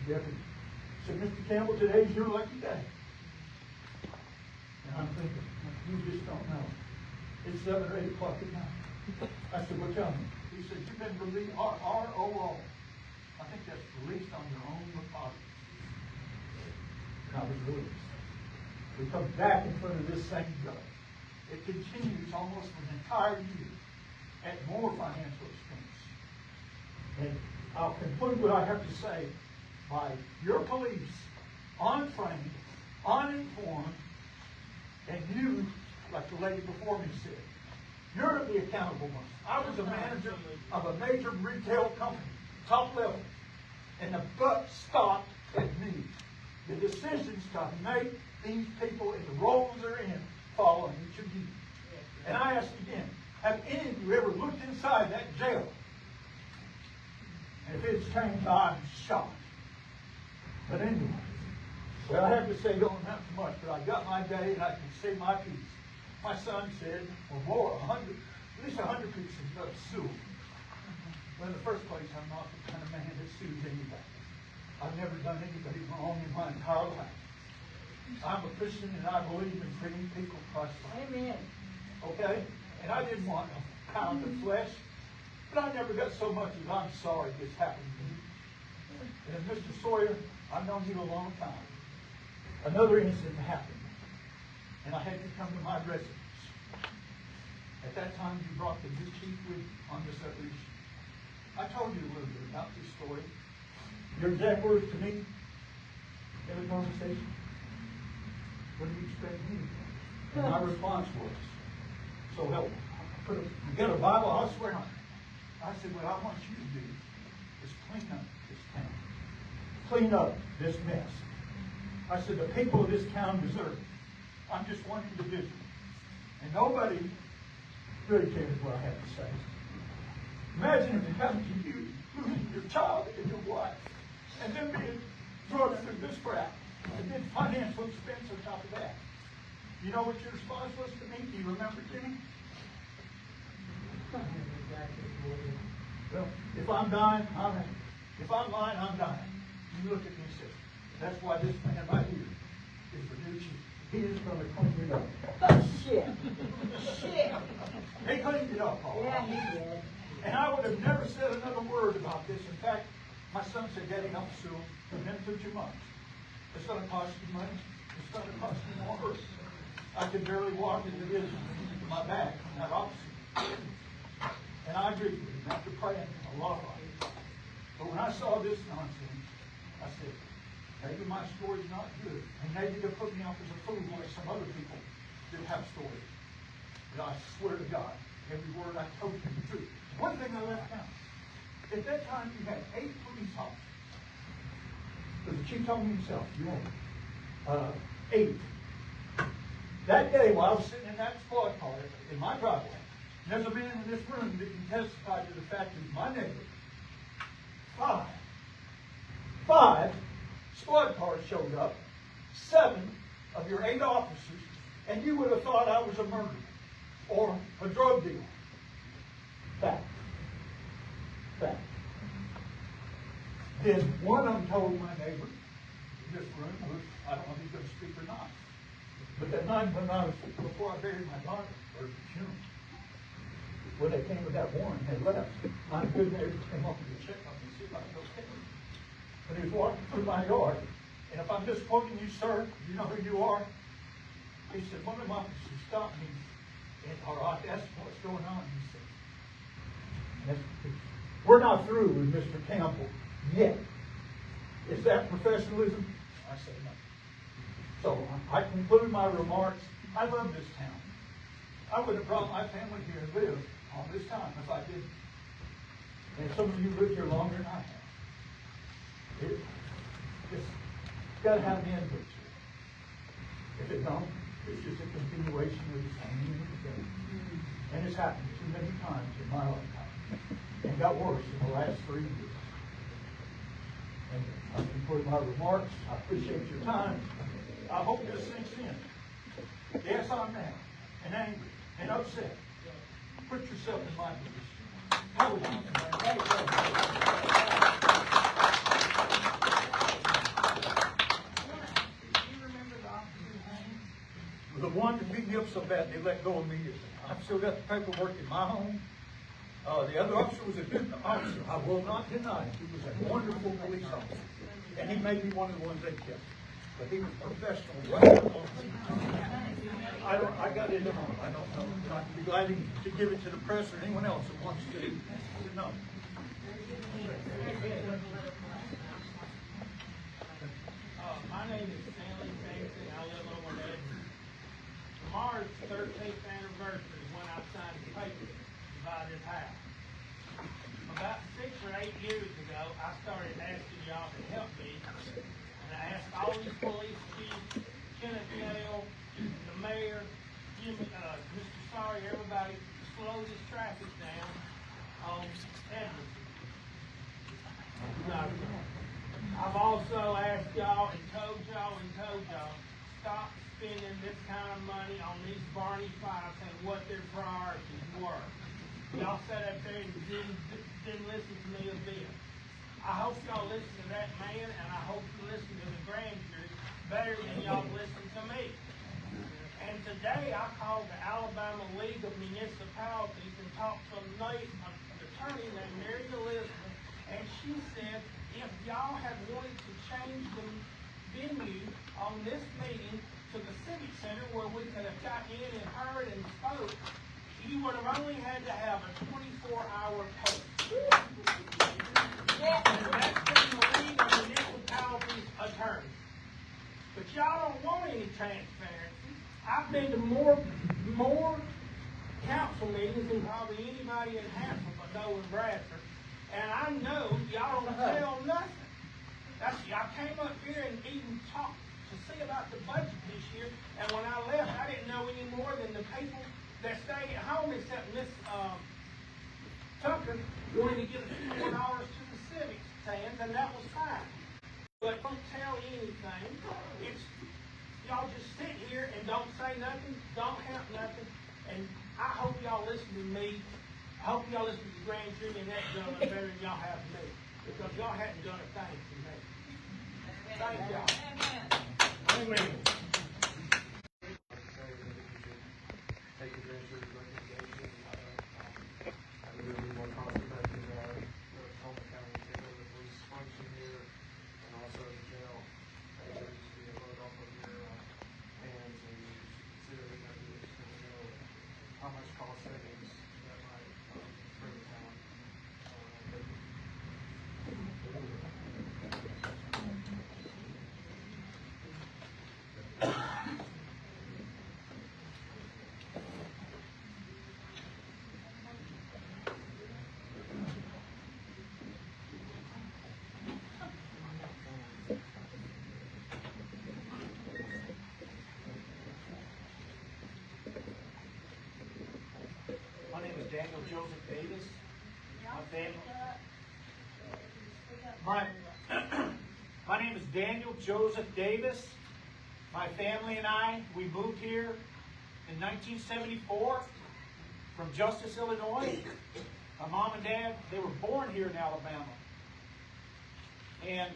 deputy said, Mr. Campbell, today's your lucky day. And I'm thinking, you just don't know. It's 7 or 8 o'clock at night. I said, well, tell me. He said, you've been released, R-O-O. I think that's released on your own repository. And I was released. We come back in front of this same judge. It continues almost for an entire year at more financial expense. And I'll conclude what I have to say by your police, untrained, uninformed, and you, like the lady before me said, you're the accountable one. I was a manager of a major retail company, top level, and the buck stopped at me. The decisions to make these people in the roles they're in fall on each of you. And I ask again, have any of you ever looked inside that jail? And if it's changed, I'm shocked. But anyway, well, I have to say, don't amount to much, but I got my day and I can say my piece. My son said, well, more, at least 100 pieces of silver. Well, in the first place, I'm not the kind of man that sues anybody. I've never done anybody wrong in my entire life. I'm a Christian and I believe in treating people Christ-like. Amen. Okay? And I didn't want a pound of flesh, but I never got so much as I'm sorry this happened to me. And Mr. Sawyer, I've known you a long time. Another incident happened, and I had to come to my residence. At that time, you brought the new chief with you on this other issue. I told you a little bit about this story. Your exact words to me in the conversation. What do you expect me to do? And my response was, so help me. You got a Bible, I'll swear on it. I said, what I want you to do is clean up this town. Clean up this mess. I said, the people of this town deserve it. I'm just one individual. And nobody really cares what I have to say. Imagine if it happened to you, losing your child and your wife, and then being drugged through this crap, and then financial expense on top of that. You know what your response was to me? Do you remember, Jimmy? Well, if I'm dying, I'm happy. If I'm lying, I'm dying. You look at me and say, that's why this man right here is the new chief. he is gonna clean it up. Shit. Shit. He cleaned it up, all Yeah, right. he did. And I would have never said another word about this. In fact, my son said, Daddy, I'm still been through 2 months. It's gonna cost you money. It's gonna cost you more. I could barely walk into this, my back, on that opposite. And I agreed with him after praying a lot about it. But when I saw this nonsense, I said, maybe my story's not good. And maybe they'll put me off as a fool like some other people that have stories. But I swear to God, every word I told you is true. One thing I left out. At that time, you had 8 police officers. Because the chief told me himself, you want 8. That day, while I was sitting in that squad car in my driveway, and there's a man in this room that can testify to the fact that my neighbor, 5 squad cars showed up, 7 of your 8 officers, and you would have thought I was a murderer or a drug dealer. Fact. Fact. Then one of them told my neighbor in this room, I don't know if he's going to speak or not, but that night when before I buried my daughter, or the funeral, when they came with that warrant and they left, my good neighbor came up to check on me and see if I was okay. When he was walking through my yard, and if I'm misquoting you, sir, you know who you are? He said, one of my officers stopped me, and I asked him what's going on. He said, we're not through with Mr. Campbell yet. Is that professionalism? I said no. So I conclude my remarks. I love this town. I would have brought my family here and lived all this time if I didn't. And some of you live here longer than I have. It's got to have an end to it. If it don't, it's just a continuation of the same thing. And it's happened too many times in my lifetime. And got worse in the last 3 years. And I conclude my remarks. I appreciate your time. I hope this sinks in. Yes, I'm mad and angry and upset. Put yourself in my position. How would you the one that beat me up so bad they let go of me. I've still got the paperwork in my home. The other officer was a good officer. I will not deny it. He was a wonderful police officer. And he may be one of the ones they kept. But he was professional. I got it in home. I don't know. I'd be glad to give it to the press or anyone else that wants to know. My name is Stanley Sampson. I live over there. Tomorrow's 13th anniversary is when I signed the paper to buy this house. About 6 or 8 years ago, I started asking y'all to help me. And I asked all these police chiefs, Lieutenant Gale, the mayor, Mr. Sawyer, everybody, to slow this traffic down on Edmonton. I've also asked y'all and told y'all, stop spending this kind of money on these Barney Fives and what their priorities were. Y'all sat up there and didn't listen to me a bit. I hope y'all listen to that man, and I hope you listen to the grand jury better than y'all listen to me. And today I called the Alabama League of Municipalities and talked to an attorney named Mary Elizabeth, and she said, if y'all had wanted to change the venue on this meeting to the Civic Center where we could have got in and heard and spoke, you would have only had to have a 24-hour post. And that's been the League of Municipalities attorney. But y'all don't want any transparency. I've been to more council meetings than probably anybody in Hanceville but no in Bradford. And I know y'all don't tell nothing. I came up here and even talked to see about the budget this year, and when I left, I didn't know any more than the people that stay at home, except Miss Tucker wanted to give a few more dollars to the civic stands, and that was fine. But don't tell anything. It's y'all just sit here and don't say nothing, don't help nothing, and I hope y'all listen to me. I hope y'all listen to the grand jury and that gentleman better than y'all have me, because y'all hadn't done a thing for me. Thank y'all. Amen. settings that might bring down. My name is Daniel Joseph Davis. My name is Daniel Joseph Davis. My family and I, we moved here in 1974 from Justice, Illinois. My mom and dad, they were born here in Alabama. And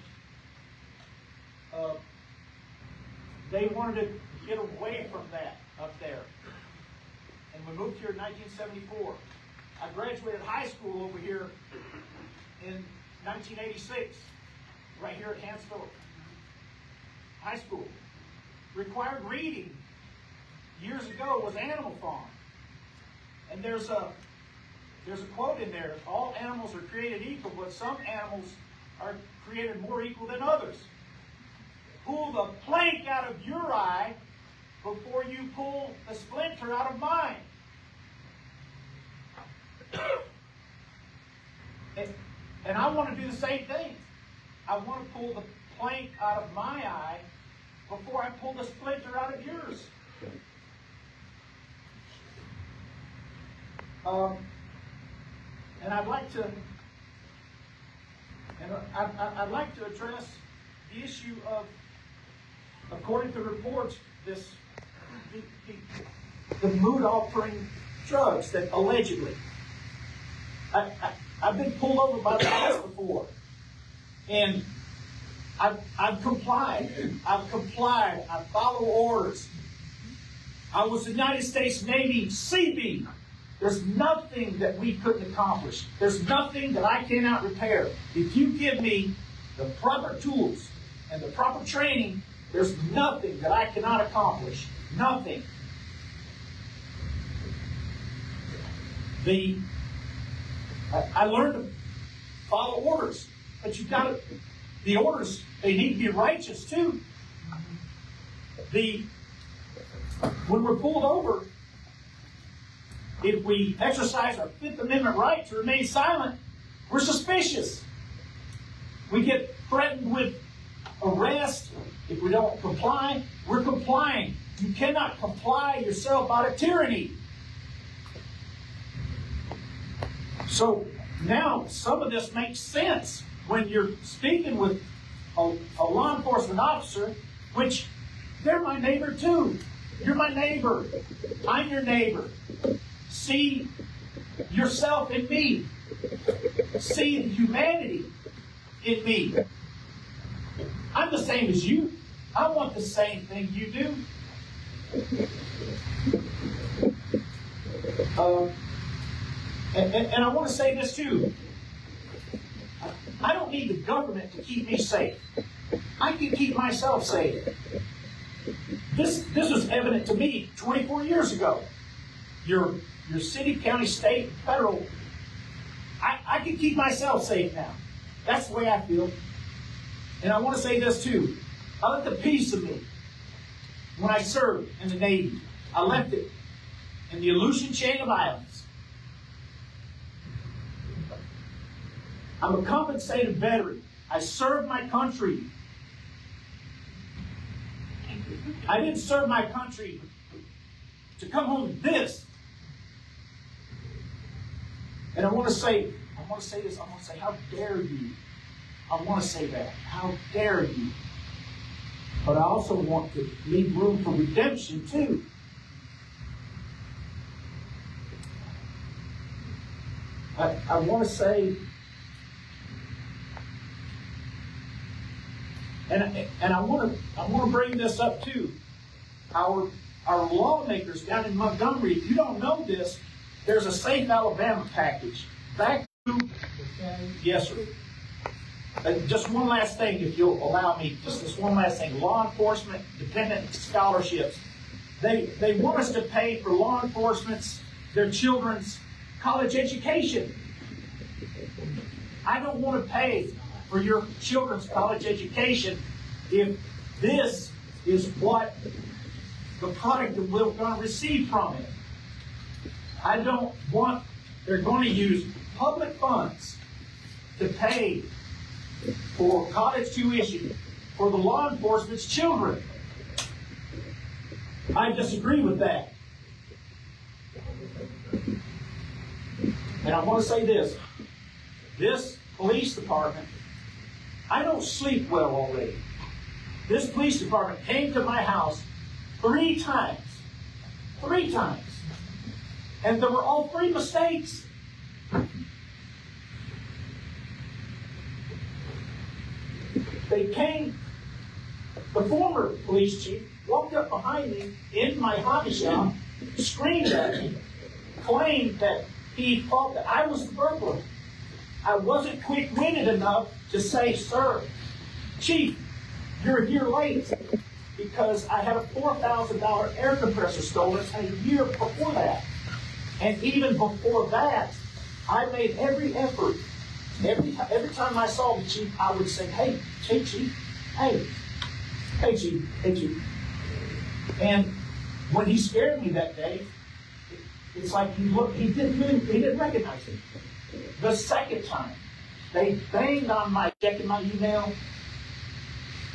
they wanted to get away from that up there. And we moved here in 1974. I graduated high school over here in 1986, right here at Hanceville High School. Required reading years ago was Animal Farm. And there's a quote in there, all animals are created equal, but some animals are created more equal than others. Pull the plank out of your eye before you pull the splinter out of mine. And I want to do the same thing. I want to pull the plank out of my eye before I pull the splinter out of yours. And I'd like to address the issue of, according to reports, the mood-altering drugs that allegedly. I've been pulled over by the police before, and I've complied. I follow orders. I was the United States Navy Seabee. There's nothing that we couldn't accomplish. There's nothing that I cannot repair. If you give me the proper tools and the proper training, there's nothing that I cannot accomplish. Nothing. I learned to follow orders, but the orders, they need to be righteous too. When we're pulled over, if we exercise our Fifth Amendment right to remain silent, we're suspicious. We get threatened with arrest if we don't comply. We're complying. You cannot comply yourself out of tyranny. So now some of this makes sense when you're speaking with a law enforcement officer, which they're my neighbor too. You're my neighbor. I'm your neighbor. See yourself in me. See the humanity in me. I'm the same as you. I want the same thing you do. And I want to say this too. I don't need the government to keep me safe. I can keep myself safe. This was evident to me 24 years ago. Your city, county, state, federal. I can keep myself safe now. That's the way I feel. And I want to say this too. I left a piece of me when I served in the Navy. I left it in the Aleutian chain of islands. I'm a compensated veteran. I served my country. I didn't serve my country to come home to this. And I want to say this. I want to say, how dare you? I want to say that. How dare you? But I also want to leave room for redemption too. I want to say, and I want to bring this up too. Our lawmakers down in Montgomery, if you don't know this, there's a Safe Alabama package. Back to, yes, sir. Just one last thing, if you'll allow me, just this one last thing. Law enforcement dependent scholarships. They want us to pay for law enforcement's their children's college education. I don't want to pay for your children's college education if this is what the product that we're going to receive from it. I don't want, they're going to use public funds to pay for college tuition for the law enforcement's children. I disagree with that. And I want to say this. This police department, I don't sleep well already. This police department came to my house 3 times. 3 times. And there were all 3 mistakes. They came, the former police chief walked up behind me in my hobby shop, screamed at me, claimed that he thought that I was the burglar. I wasn't quick-witted enough to say, sir, chief, you're here late because I had a $4,000 air compressor stolen a year before that. And even before that, I made every effort. Every time I saw the chief, I would say, hey, chief, hey, chief. And when he scared me that day, it's like he didn't recognize me. The second time, they banged on my, checking my email.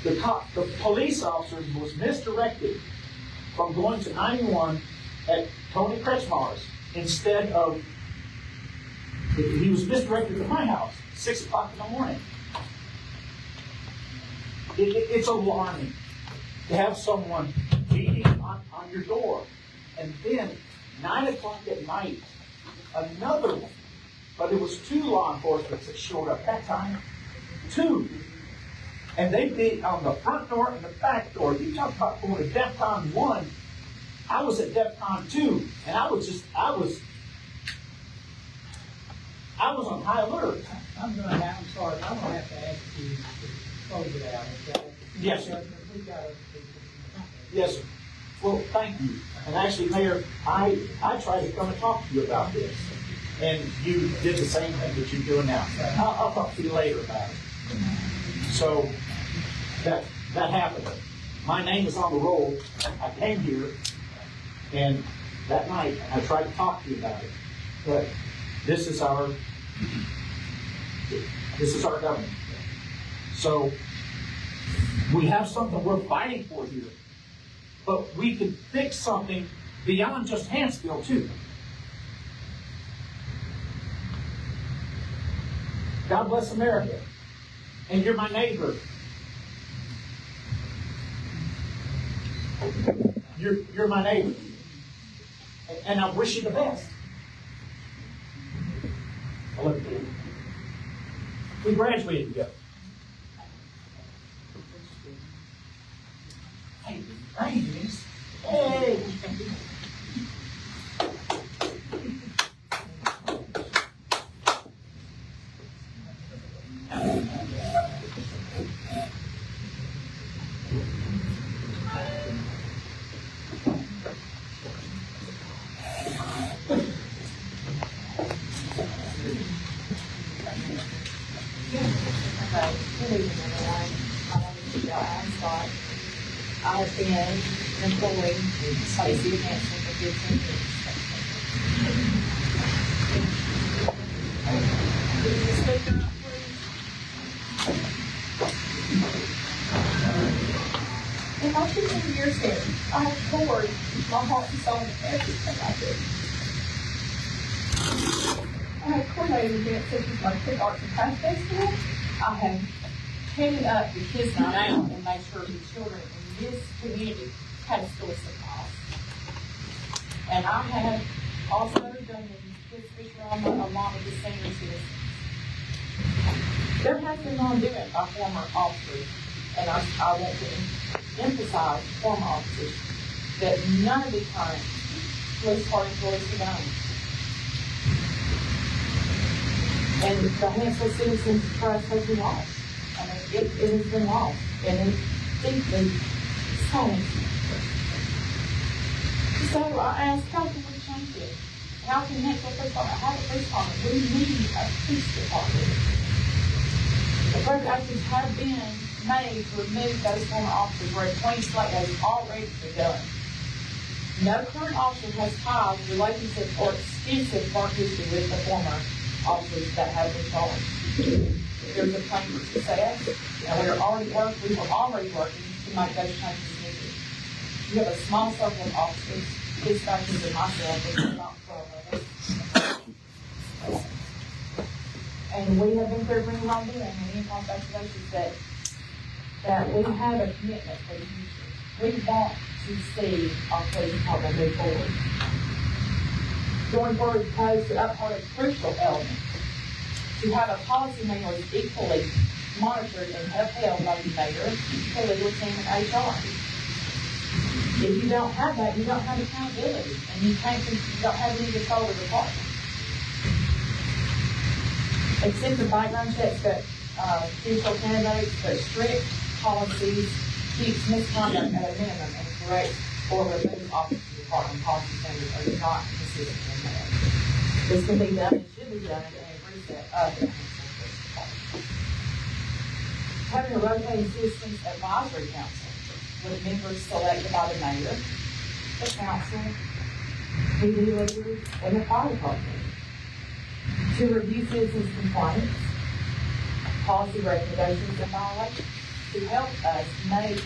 The police officer was misdirected from going to 91 at Tony Kretschmar's instead of, he was misdirected to my house, 6 o'clock in the morning. It's alarming to have someone beating on your door. And then, 9 o'clock at night, another one. But it was 2 law enforcement that showed up that time. 2. And they beat on the front door and the back door. You talk about going to Dept 1. I was at Dept 2. And I was on high alert. I'm sorry, I'm going to have to ask you to close it out, okay? Yes, sir. We got to. Yes, sir. Well, thank you. And actually, Mayor, I tried to come and talk to you about this. And you did the same thing that you're doing now. I'll talk to you later about it. So, that happened. My name is on the roll. I came here, and that night, I tried to talk to you about it. But this is our government. So, we have something we're fighting for here. But we can fix something beyond just Hanceville, too. God bless America. And you're my neighbor. You're my neighbor. And I wish you the best. I love you. We graduated together. Hey, Grace. Hey. I have been employed by the city council for 15 years. Could you speak up, please? In my 15 years here, I have poured my heart and soul into everything I do. I have coordinated events such as my Quick Arts and Crafts Festival. I have taken up the Kids Night Out and made sure the children in this community had a school supplies. And I have also done the Kids Fish Rama along with the senior citizens. There has been wrongdoing by former officers, and I want to emphasize former officers, that none of the current police department employees have done. And the Hanceville citizens' trust has been lost. I mean, it has been lost, and it's deeply sad. So I asked, how can we change it? how can Hanceville Police Department have a police department? We need a police department. Appropriations have been made to remove those former officers where a clean slate has already begun. No current officer has ties, relationships, or extensive work history with the former officers that have been charged. There's a plan for success, and we were already working to make those changes needed. You have a small circle of officers, dispatchers and myself, which is about 12 of us. And we have been clear bringing on in many conversations that we have a commitment for the future. We want to see our police department move forward. Going forward, proposed to uphold a crucial element, to have a policy manual is equally monitored and upheld by the mayor, the legal team, and HR. If you don't have that, you don't have accountability, and you don't have any control of the department. Extensive background checks that potential candidates, but strict policies keeps misconduct at a minimum and corrects or removes officers of the department. Policy standards are not consistent in that. This can be done and should be done in a reset of the department. Having a rotating citizens advisory council with members selected by the mayor, the council, PD leaders, and the fire department to review citizens' complaints, policy recommendations, and violations to help us make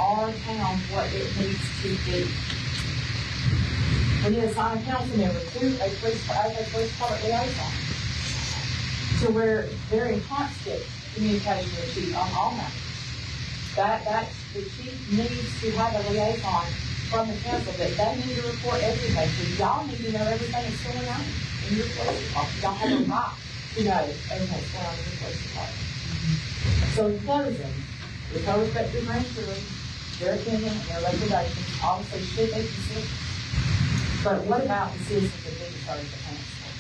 our town what it needs to be. We need to assign a council member to a police department liaison to where they're in constant communication with the chief on all matters. That the chief needs to have a liaison from the council that they need to report everything. So y'all need to know everything that's going on in your police department. Y'all have a right to know everything that's going on in your police department. So in closing, with all respect to the grand jury, their opinion and their recommendations obviously should be considered. But what about the citizens of Vicksburg of Hanceville?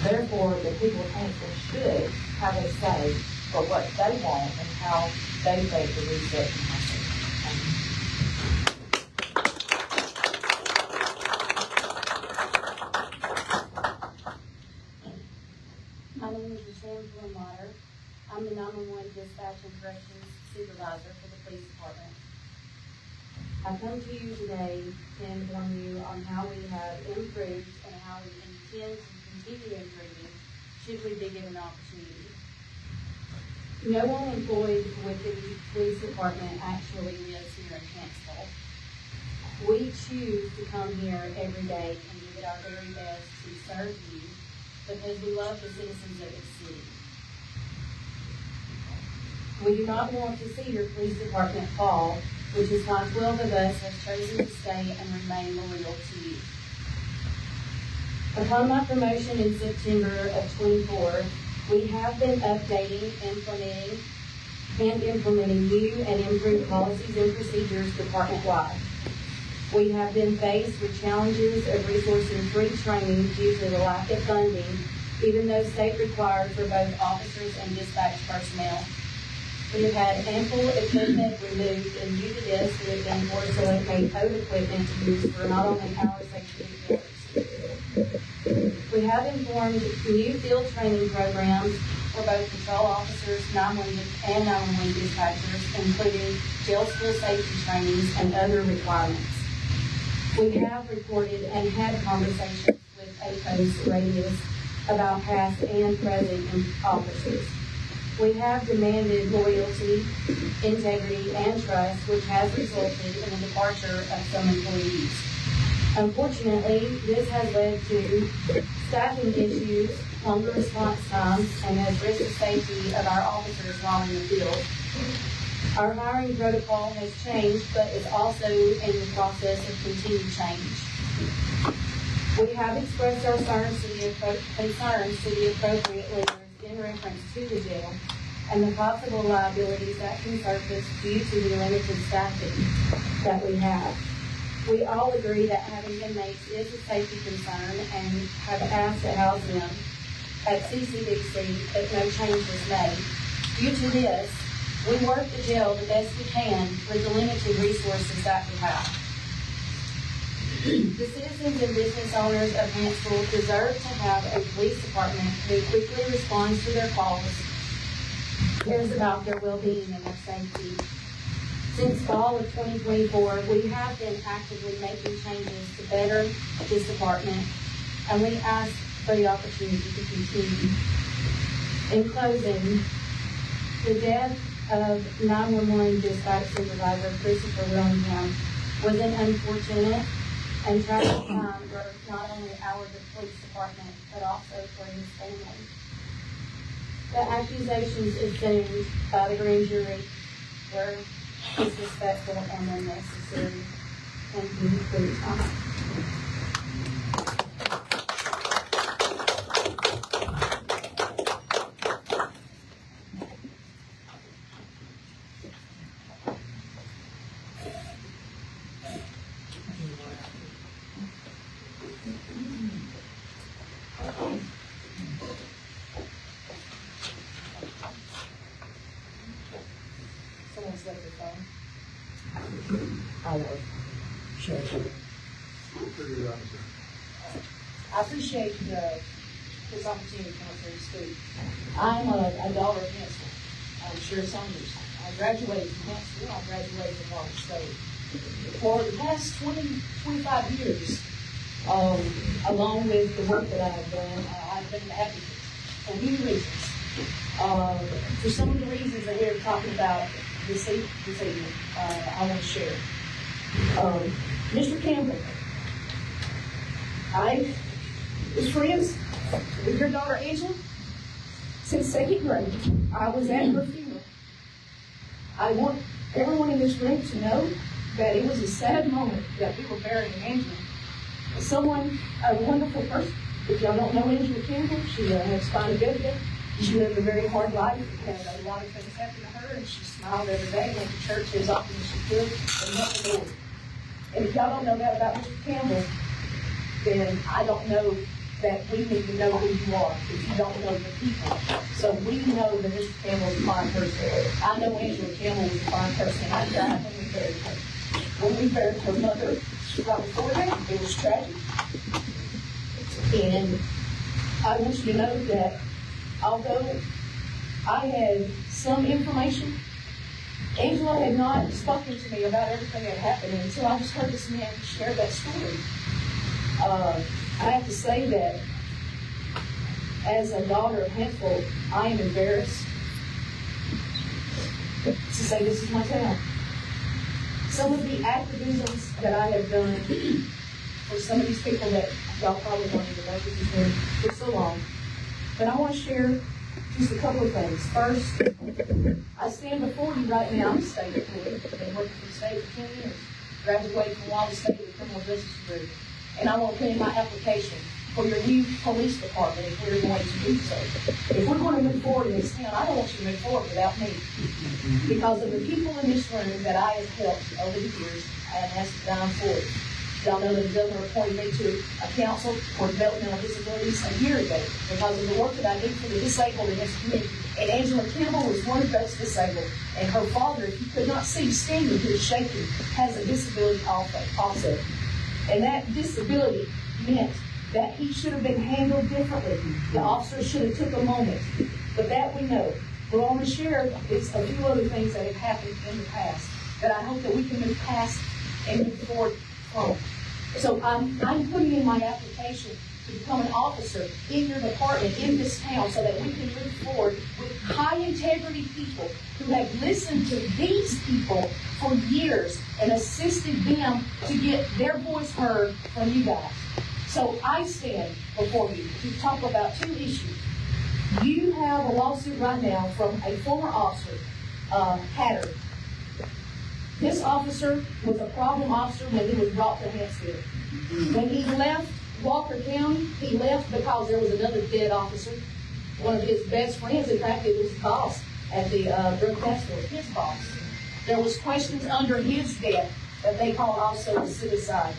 Therefore, the people of Hanceville should have a say for what they want and how they think the reset can happen. My name is Hanceville Police. I'm the 911 dispatch and corrections supervisor for the police department. I come to you today to inform you on how we have improved and how we intend to continue improving should we be given an opportunity. No one employed with the police department actually lives here in Hanceville. We choose to come here every day and give it our very best to serve you because we love the citizens of this city. We do not want to see your police department fall, which is why 12 of us have chosen to stay and remain loyal to you. Upon my promotion in September of 24, we have been updating, implementing new and improved policies and procedures department-wide. We have been faced with challenges of resourcing free training due to the lack of funding, even though state required for both officers and dispatch personnel. We have had ample equipment removed, and due to this, we have been forced to locate old equipment to use for not only our safety but others. We have informed new field training programs for both patrol officers, 911 and 911 dispatchers, including jail school safety trainings and other requirements. We have reported and had conversations with APO's radius about past and present officers. We have demanded loyalty, integrity, and trust, which has resulted in the departure of some employees. Unfortunately, this has led to staffing issues, longer response times, and has risked the safety of our officers while in the field. Our hiring protocol has changed, but is also in the process of continued change. We have expressed our concerns to the appropriate leaders in reference to the jail and the possible liabilities that can surface due to the limited staffing that we have. We all agree that having inmates is a safety concern and have asked to house them at CCDC if no change was made. Due to this, we work the jail the best we can with the limited resources that we have. The citizens and business owners of Hanceville deserve to have a police department who quickly responds to their calls, cares about their well-being and their safety. Since fall of 2024, we have been actively making changes to better this department, and we ask for the opportunity to continue. In closing, the death of 911 dispatch supervisor Christopher Willingham was an unfortunate and tragic time for not only our police department, but also for his family. The accusations assumed by the grand jury were disrespectful and unnecessary. Thank you for your time. Someone's left their phone. I will. Sure. I appreciate this opportunity to come up here and speak. I'm a daughter of Hanceville. I'm Sherry Saunders. I graduated from Hanceville. I graduated from Water State. For the past 25 years, along with the work that I've done, I've been an advocate for many reasons. For some of the reasons that we're talking about this evening, I want to share. Mr. Campbell, I was friends with your daughter Angela since second grade. I was at her funeral. I want everyone in this room to know that it was a sad moment that we were burying Angela. Someone, a wonderful person. If y'all don't know Angela Campbell, she had spina bifida. She lived a very hard life. Had a lot of things happen to her, and she smiled every day, went to church as often as she could, and met the Lord. And if y'all don't know that about Mr. Campbell, then I don't know that we need to know who you are if you don't know the people. So we know that Mr. Campbell is a fine person. I know Angela Campbell was a fine person, and I cried when we buried her. When we buried her mother, right before that, it was tragic. And I want you to know that although I had some information, Angela had not spoken to me about everything that happened until I just heard this man share that story. I have to say that as a daughter of Hanceville, I am embarrassed to say this is my town. Some of the activisms that I have done for some of these people that y'all probably don't even know because it's been for so long. But I want to share just a couple of things. First, I stand before you right now. I'm a state employee. I've been working for the state for 10 years. Graduated from Water State with a criminal justice degree. And I want to put in my application for your new police department if we're going to do so. If we're going to move forward in this town, I don't want you to move forward without me. Because of the people in this room that I have helped over the years, I have asked to dime for it. Y'all know that the governor appointed me to a council for developmental disabilities a year ago because of the work that I do for the disabled in this community. And Angela Campbell was one of those disabled. And her father, if you could not see, standing here shaking, has a disability also. And that disability meant that he should have been handled differently. The officer should have took a moment. But that we know. But I'm going to share is a few other things that have happened in the past that I hope that we can move past and move forward from. So I'm putting in my application to become an officer in your department in this town so that we can move forward with high integrity people who have listened to these people for years and assisted them to get their voice heard from you guys. So I stand before you to talk about two issues. You have a lawsuit right now from a former officer, Hatter. This officer was a problem officer when he was brought to Hanceville. When he left Walker County, he left because there was another dead officer. One of his best friends, in fact, it was his boss at the drug task force, his boss. There was questions under his death that they called also a suicide.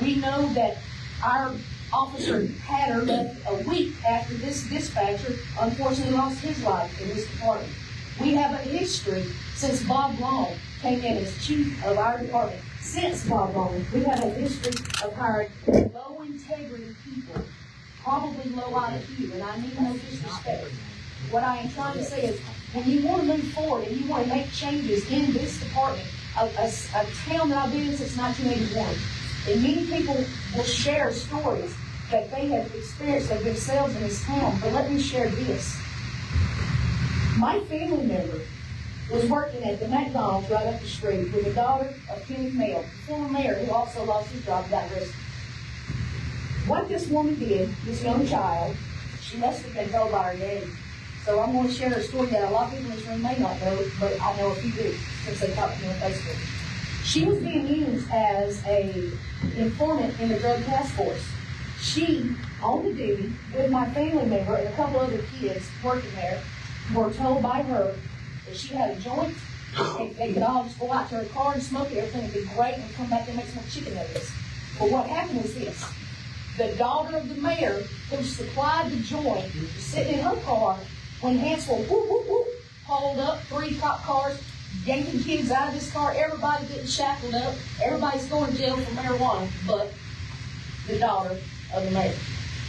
We know that our officer Hatter left a week after this dispatcher unfortunately lost his life in this department. We have a history since Bob Long came in as chief of our department since Bob Rowland, we have a history of hiring low integrity people, probably low IQ, and I mean no disrespect. What I am trying to say is, when you want to move forward and you want to make changes in this department, a town that I've been in since 1981, and many people will share stories that they have experienced of themselves in this town, but let me share this. My family member was working at the McDonald's right up the street with a daughter of Kenneth Mayo, the former mayor who also lost his job and got arrested. What this woman did, this young child, she must have been told by her daddy. So I'm going to share a story that a lot of people in this room may not know, but I know a few do, since they talked to me on Facebook. She was being used as a informant in the drug task force. She, on the duty, with my family member and a couple other kids working there, were told by her that she had a joint, and they could all just go out to her car and smoke it, everything would be great, and come back and make some chicken nuggets. But what happened was this. The daughter of the mayor, who supplied the joint, was sitting in her car when Hanceville, whoop, whoop, whoop, hauled up 3 cop cars, yanking kids out of this car, everybody getting shackled up, everybody's going to jail for marijuana, but the daughter of the mayor.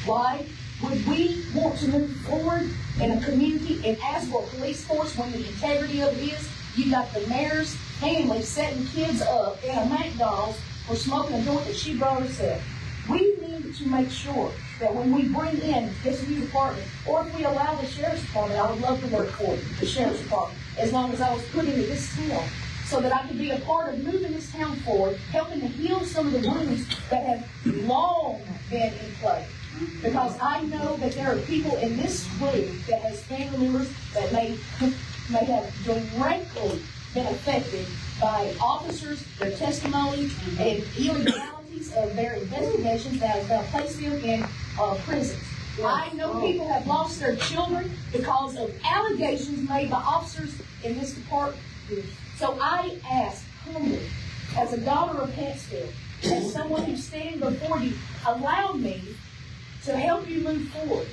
Why would we want to move forward in a community and ask for a police force when the integrity of it is, you got the mayor's family setting kids up in a McDonald's for smoking a joint that she brought herself? We need to make sure that when we bring in this new department, or if we allow the sheriff's department, I would love to work for the sheriff's department, as long as I was put into this town, so that I could be a part of moving this town forward, helping to heal some of the wounds that have long been in play. Because I know that there are people in this room that has family members that may have directly been affected by officers, their testimony, and illegalities of their investigations that have placed them in prisons. I know people have lost their children because of allegations made by officers in this department. So I ask humbly, as a daughter of Hanceville, as someone who's standing before you, allow me to help you move forward.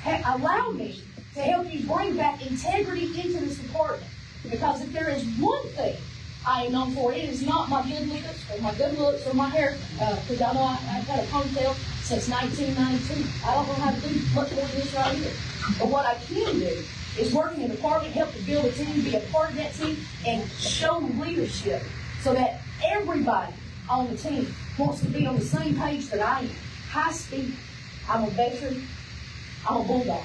Allow me to help you bring back integrity into this department. Because if there is one thing I am known for, it is not my good looks or my hair, because y'all know I've had a ponytail since 1992. I don't know how to do much more than this right here. But what I can do is work in a department, help to build a team, be a part of that team, and show leadership so that everybody on the team wants to be on the same page that I am. High speed. I'm a veteran. I'm a bulldog.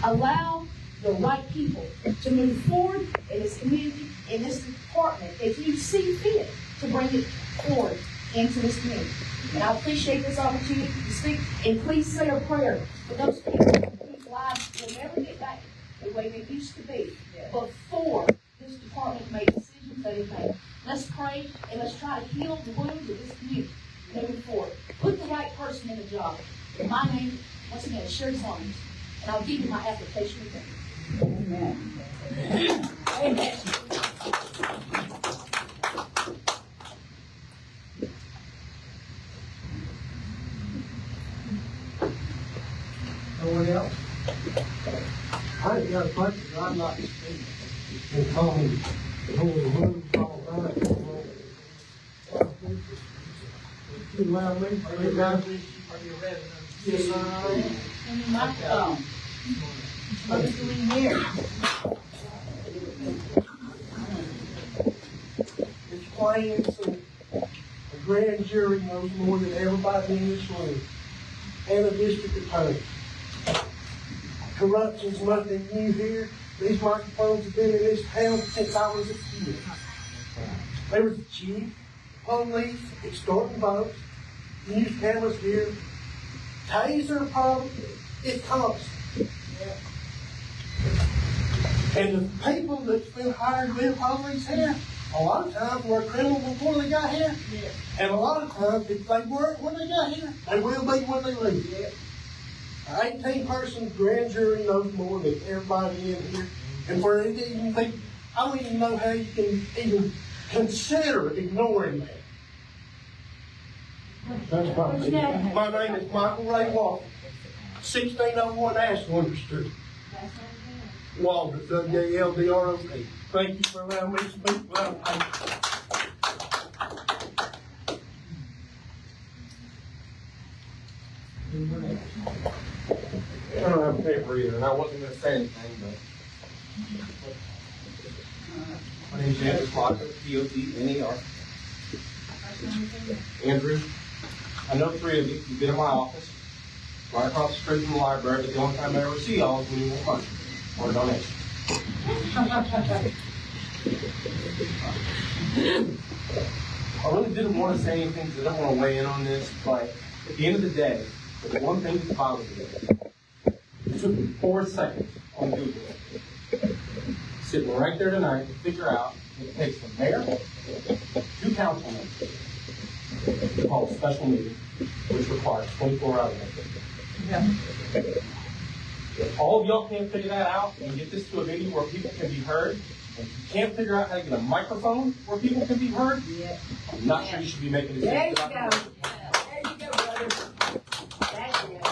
Allow the right people to move forward in this community, in this department, if you see fit to bring it forward into this community. And I appreciate this opportunity to speak. And please say a prayer for those people whose lives will never get back the way they used to be before this department made decisions that it made. Let's pray and let's try to heal the wounds of this community moving forward. Put the right person in the job. And my name, once again, is Sherry Saunders. And I'll give you my application again. Amen. Amen. No one else? I ain't got a question, but I'd like to speak. And Cullman, hold the room, all right. You allow me? Are you ready? Yes, I am. What are you doing here? It's plain and simple. A grand jury knows more than everybody in this room, and a district attorney. Corruption's nothing new here. These microphones have been in this town since I was a kid. There was a chief, police, extorting votes, news cameras here, taser problem, it's constant. And the people that's been hired to be police here, a lot of times were criminals before they got here. Yeah. And a lot of times, if they weren't when they got here, they will be when they leave. Yeah. An 18-person grand jury knows more than everybody in here. And for it to even be, I don't even know how you can even consider ignoring that. That's my name. My name is Michael Ray Walker, 1601 Ashland Street. Walter, W-A-L-D-R-O-P. Thank you for allowing me to speak. either, and I wasn't gonna say anything, but. My name's Andrew Clocker, P-O-T-N-E-R. Andrew, I know three of you, you've been in my office, right across the street from the library, but the only time I ever see y'all is when you want money, or a donation. I really didn't want to say anything because I don't want to weigh in on this, but at the end of the day, the one thing that bothers me, it took me 4 seconds on Google, sitting right there tonight to figure out it takes the mayor, 2 council members to call a special meeting, which requires 24 hours. If all of y'all can't figure that out and get this to a meeting where people can be heard, and if you can't figure out how to get a microphone where people can be heard, I'm not sure you should be making There you decisions. go. There you go, brother. That's it.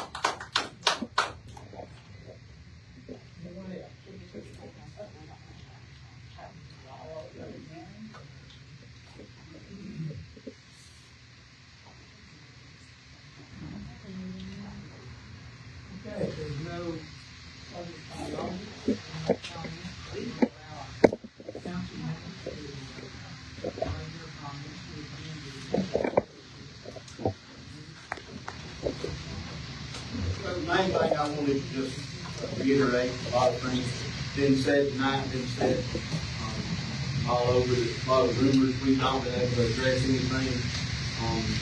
Okay, if there's no other comments, please allow council members to provide their comments to the end of So the main thing I wanted to just reiterate, a lot of things been said tonight, been said all over, a lot of rumors. We've not been able to address anything.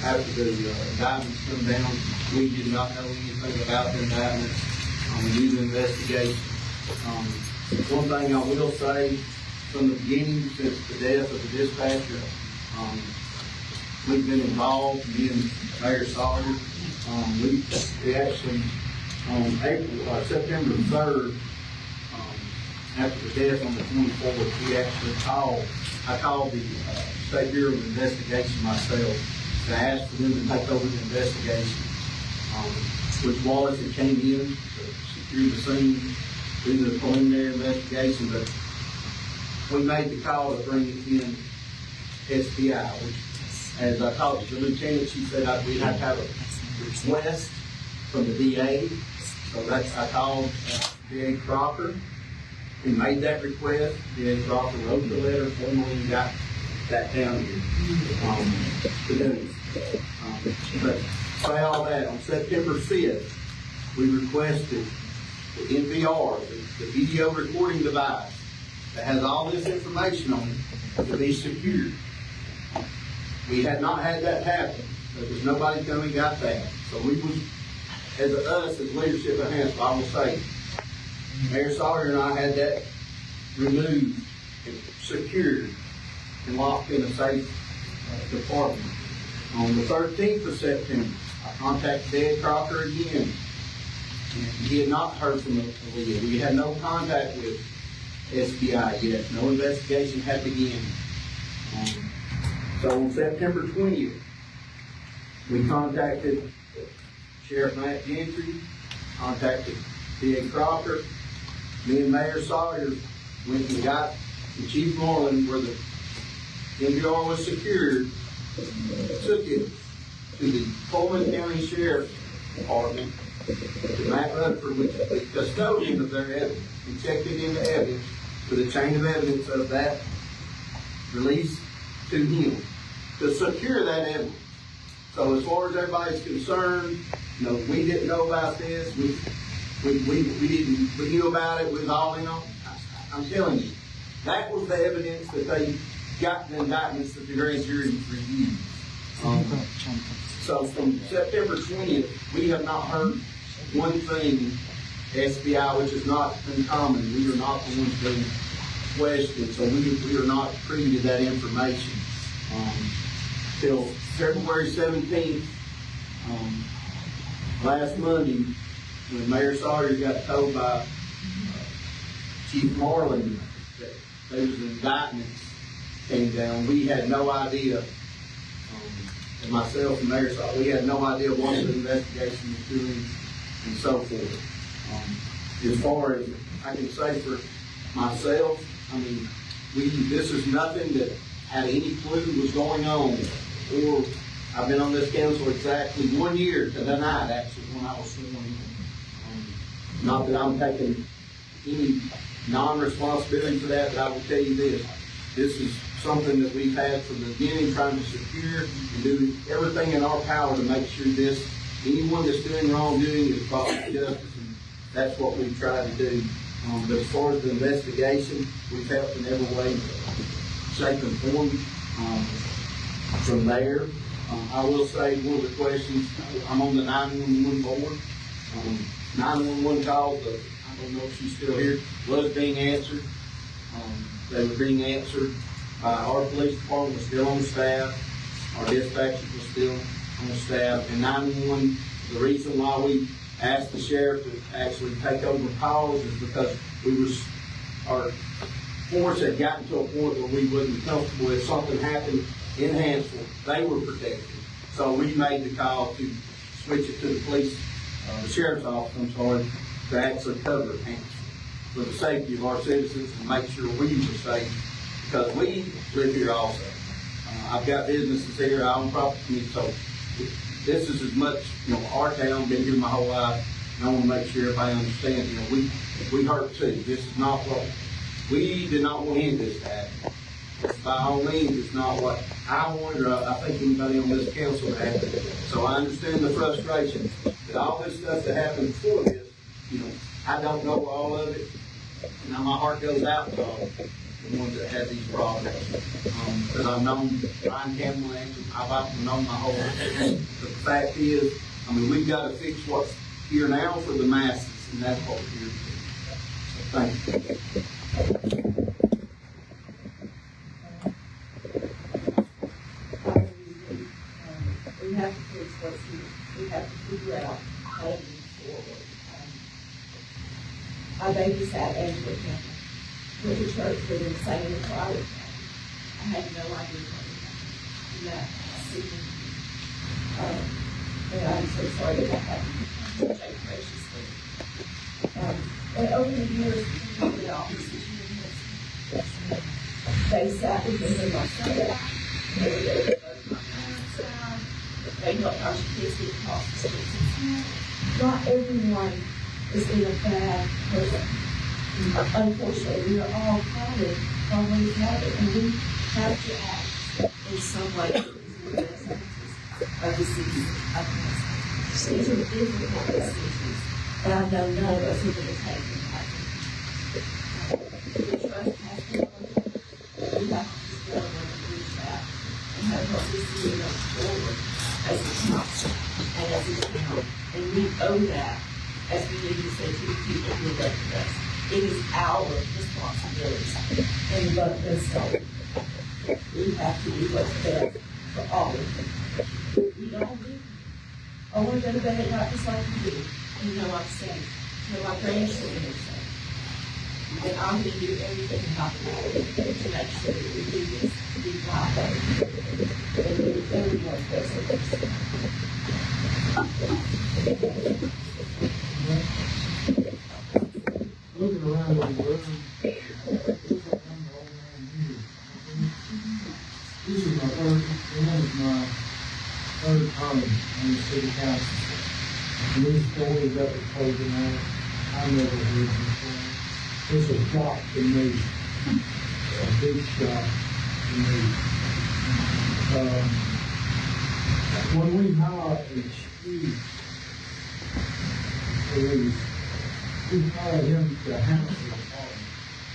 After the indictments come down, we did not know anything about the indictments. We need to investigate. One thing I will say, from the beginning, since the death of the dispatcher, we've been involved, me and Mayor Sawyer. We actually, on September 3rd, after the death on the 24th, we actually I called the State Bureau of Investigation myself to ask for them to take over the investigation. Which Wallace had came in to secure the scene, do the preliminary investigation, but we made the call to bring it in SBI, which, as I talked to the lieutenant, she said we'd have to have a request from the DA. So I called DA Crocker. We made that request. DA Crocker wrote the letter formally and got that down here to do it. But say all that, on September 5th, we requested the NVR, the video recording device that has all this information on it, to be secured. We had not had that happen. There was nobody coming and got that. So we was, as leadership of Hanceville, I will say, Mayor Sawyer and I had that removed and secured and locked in a safe department. On the 13th of September, I contacted Ed Crocker again, and he had not heard from Aaliyah. We had no contact with SBI yet. No investigation had begun. So on September 20th, we contacted Sheriff Matt Gentry, contacted Ed Crocker. Me and Mayor Sawyer went and got the Chief Moreland where the NVR was secured, took it to the Cullman County Sheriff's Department, to Matt Rutherford, which is the custodian of their evidence, and checked it into evidence for the chain of evidence of that release to him, to secure that evidence. So as far as everybody's concerned, we didn't know about this, we knew about it, we was all in on it. I'm telling you, that was the evidence that they got the indictments that the grand jury reviewed. So from September 20th, we have not heard one thing, SBI, which is not uncommon. We are not the ones being questioned, so we are not privy to that information. Till February 17th, last Monday, when Mayor Sawyer got told by Chief Moreland that there was indictments came down, we had no idea, and myself and Mayor Sawyer, we had no idea what the investigation was doing and so forth. As far as I can say for myself, this is nothing that had any clue was going on, or I've been on this council exactly 1 year to the night, actually, when I was sworn in. Not that I'm taking any non-responsibility for that, but I will tell you this. This is something that we've had from the beginning, trying to secure and do everything in our power to make sure anyone that's doing wrongdoing is brought to justice, and that's what we try to do. But as far as the investigation, we've helped in every way, shape, and form. From there, I will say one of the questions, I'm on the 911 board. 911 calls, I don't know if she's still here, was being answered. They were being answered by our police department, was still on staff. Our dispatcher was still on staff. And 911, the reason why we asked the sheriff to actually take over calls is because our force had gotten to a point where we wasn't comfortable. If something happened in Hanceville, they were protected. So we made the call to switch it to the sheriff's office, to actually cover Hanceville for the safety of our citizens and make sure we were safe, because we live here also. I've got businesses here, I own property, so this is as much, our town, been here my whole life, and I want to make sure everybody understands, we hurt too. This is not what, we did not want any of this to happen. By all means, it's not what I wanted, or I think anybody on this council had. So I understand the frustration, but all this stuff that happened before this, I don't know all of it. Now my heart goes out to all the ones that had these problems. Because I've known Brian Campbell and I've known my whole life. But the fact is, we've got to fix what's here now for the masses, and that's what we're here to do. So thank you. We have to fix what's here. We have to figure out how to move forward. I babysat Angela Campbell, went to church with him, sang in the choir. I had no idea what was happening in that city. And I'm so sorry that happened. Take graciously. And over the years, the officers, they sat with me in my son. They were there to vote my parents down. They helped our kids get across the streets. Not everyone is in a bad person. Unfortunately, we are all probably have it, and we have to act in some way to the best interests of the city of Hanceville. These are difficult decisions, and I know none of us are going to take them lightly. The trust has to be on. We have to just go and reach out and have what we see go forward as a council and as a town, and we owe that, as we need to say to the people who elected us. It is our responsibility and let us know. We have to do what's best for all of them. We don't do. I want to go to bed at night just like you do. And you know what I'm saying. You know my grandchildren are saying. And I'm going to do everything in my power to make sure that we do this, to be right. And do everyone's best interest. Looking around the room, this is my third term on the city council. And these stories that were told tonight, I never heard before. It's a shock to me, a big shock to me. When we hire a chief police, we hire him to handle the department.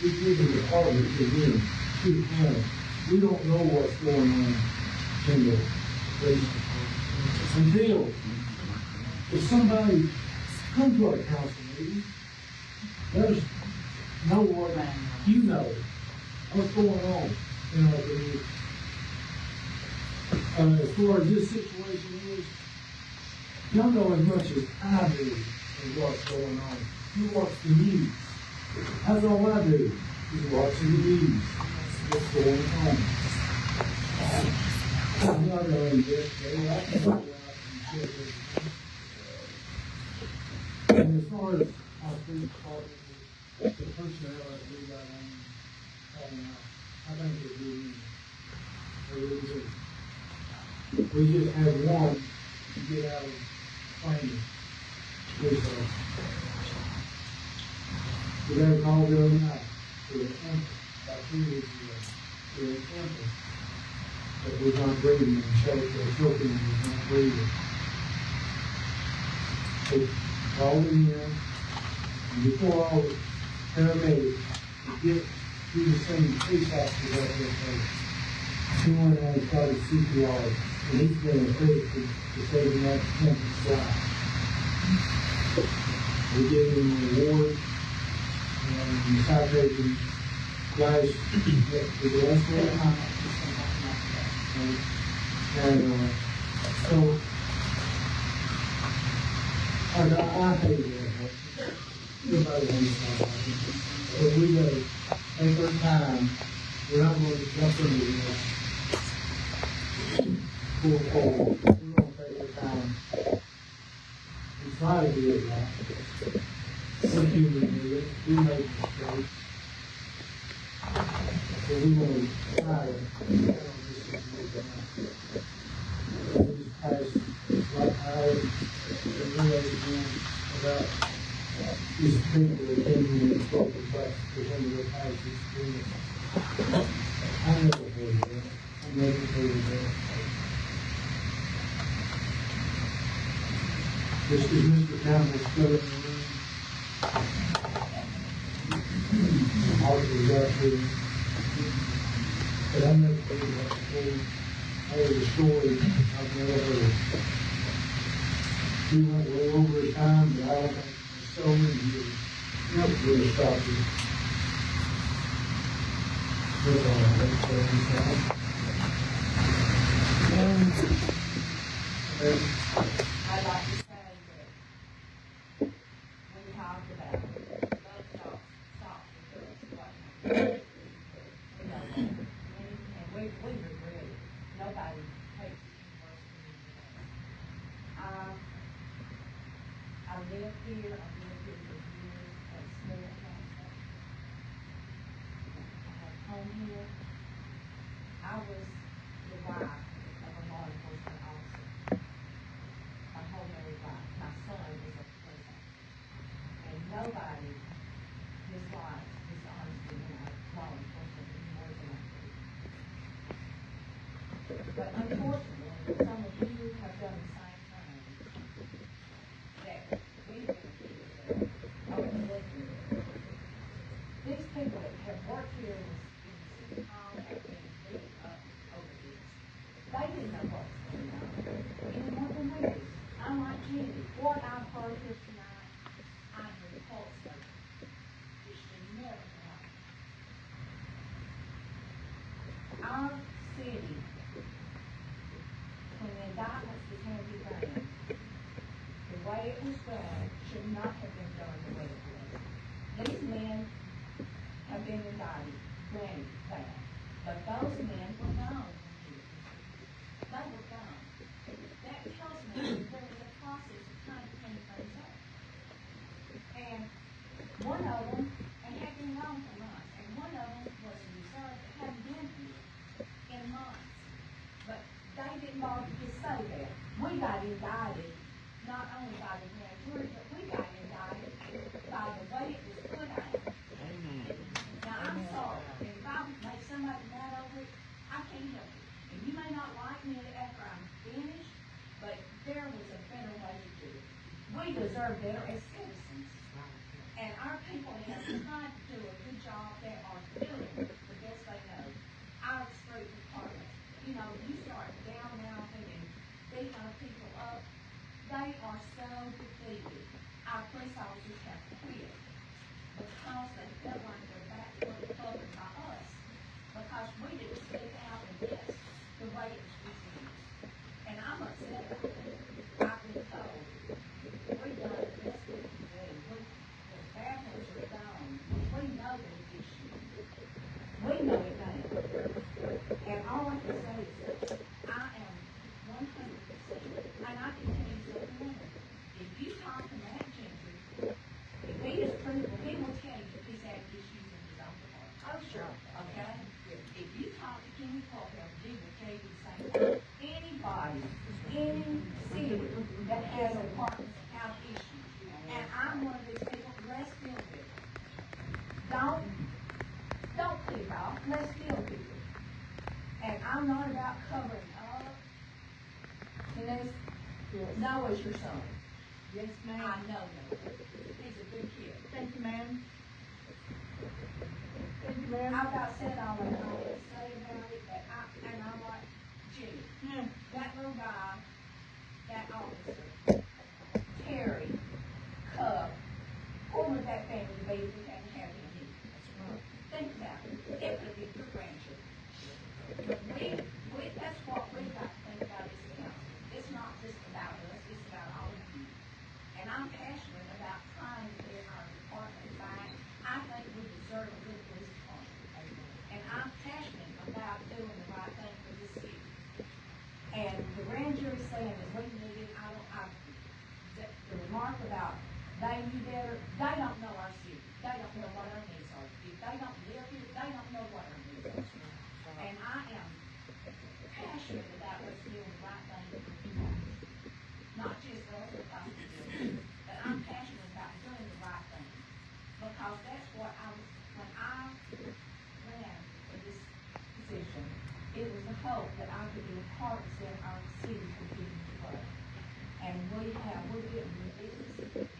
We give the department to him, to him. We don't know what's going on in the police department until if somebody comes to a council meeting, there's no one, what's going on in our community. As far as this situation is, y'all know as much as I do of what's going on. You watch the news. That's all I do, is watching the news. What's going on. I'm not going to investigate. I can go out and check everything. And as far as our police department, the personnel that we got on out, I think they're doing it. They really do. We just had one to get out of training. We got a call the other night to an infant, about 2 weeks ago, to an infant that was not breathing and choking and was not breathing. They called him in, and before all the paramedics could get to the scene, the police officers out there first. He went out and started CPR, and he's been accredited to saving that infant's life. We gave him an award, and the citation guys, the last one. And so, I hate that. Everybody hates that. But we gotta take our time. We're not going to jump into this full forward. We're going to take our time and try to do it right. We're human. We make mistakes. So we want to try to we just passed like Howard and realized again about these people that came in and spoke about presenting their past experience. I never heard of that. I never heard of that. This is Mr. Campbell still in the room. Mark was up here. But I never heard of that before. I heard a story I've never heard. We went way over the time, but I don't think there's so many years. Never really stopped it. That's all I have to I'd like to say that we talked about love stops and drugs, what we know that. And we regret it. Nobody takes it worse than we do. I lived here for years at school at Hanceville. I had home here. I was the wife of a law enforcement officer. My whole married life. My son was a prison. And nobody dislikes dishonesty in our law enforcement any more than I do. But unfortunately, some of you have done the same thing that we've been accused of overlooking. These people that have worked here in the city hall have been beat up over this. They didn't know what was going on any more than we did. Unlike Jenny, what I've heard here tonight, I'm repulsive. It should never happen. Our city, when the indictments was handed down, the way it was done should not have been done the way it was. These men have been indicted, granted that, but those men were gone. They were gone. That tells me that there was a process of trying to clean things up. And one of them, and had been gone for months, and one of them was a reserve that hadn't been here in months. But they didn't bother to say that. We got indicted, not only by the grand jury, but we got indicted by the way it was put out. Now, I'm sorry, and if I make somebody mad over it, I can't help it. And you may not like me after I'm finished, but there was a better way to do it. We deserve better as citizens. And our people have tried to do a good job. They are doing the best they know. Our street department, you know, you start down-mouthing and beating our people up, they are so defeated. Our police officers have quit because they felt like their backs were covered by us. Because we didn't speak out against the way it was presented. And I'm upset about that. I've been told we've done the best we can do. The bad ones are gone. We know the issue. We know it now. And all I can say is this. I am 100%, and I can tell you something more. If you talk to Matt Gentry, if he is truthful, he will tell you if he's had issues in his own department. Oh, sure. Okay? If you talk to Kenny Colville, about covering up. Denise, Noah's your son. Yes, ma'am. I know Noah. He's a good kid. Thank you, ma'am. Thank you, ma'am. I've got said all that I want to say about it, and I'm like, Jimmy, Yeah. that little guy, that officer, Terry, Cub, or with that family to be, we can't have him here. Think about it. It would be your grandchildren. That's what we've got to think about as a council. It's not just about us, it's about all of you. And I'm passionate about trying to get our department back. I think we deserve a good police department. And I'm passionate about doing the right thing for this city. And the grand jury saying that we need it, the remark about they knew better, they don't know our city. They don't know what our needs are. If they don't live here, they don't know what our needs are. And I am passionate about us doing the right thing for people. Not just us, but I'm passionate about doing the right thing. Because that's what when I ran for this position, it was the hope that I could be a part of setting our city for getting to work. And we're getting ridiculous.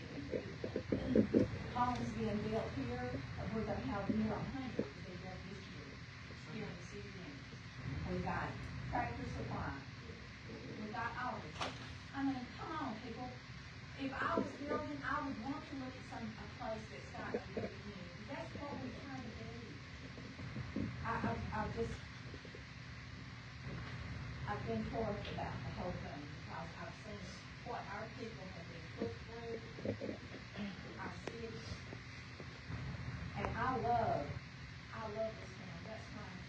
Homes being built here, we're gonna have near 100 to be built this year, here in the city limits. We got Tractor Supply, we got all this. I mean, come on, people. If I was building, I would want to look at a place that's got a good community. That's what we're trying to do. I've been torn about the whole thing because I've seen what our people have been put through, our city. And I love this town, that's mine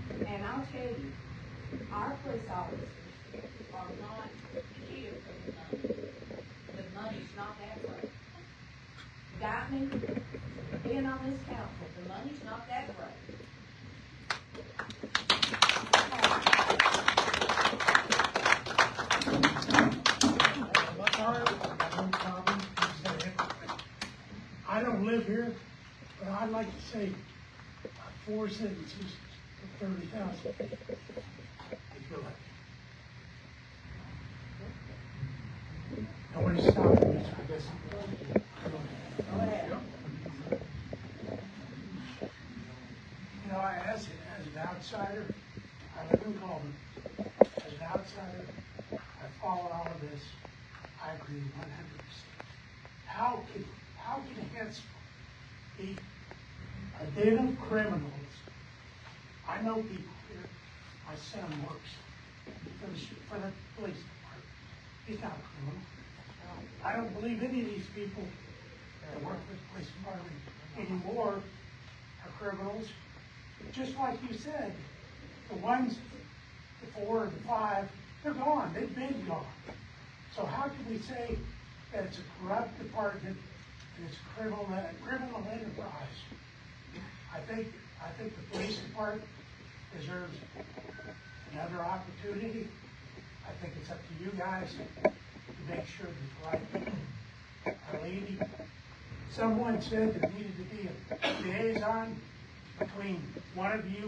too. And I'll tell you, our police officers are not here for the money. The money's not that great. Got me? Being on this council, the money's not that great. I don't live here, but I'd like to say 4 sentences for 30,000 people. If you like. Nobody's stopping me for this. Go ahead. You know, as an outsider, I live in Cullman. As an outsider, I follow all of this. I agree 100%. How can Hanceville be a den of criminals? I know people here. My son works for the police department. He's not a criminal. I don't believe any of these people that work for the police department anymore are criminals. Just like you said, the ones, the 4 and the 5, they're gone. They've been gone. So how can we say that it's a corrupt department and it's a criminal enterprise? I think the police department deserves another opportunity. I think it's up to you guys to make sure that the right people are leading. Someone said there needed to be a liaison between one of you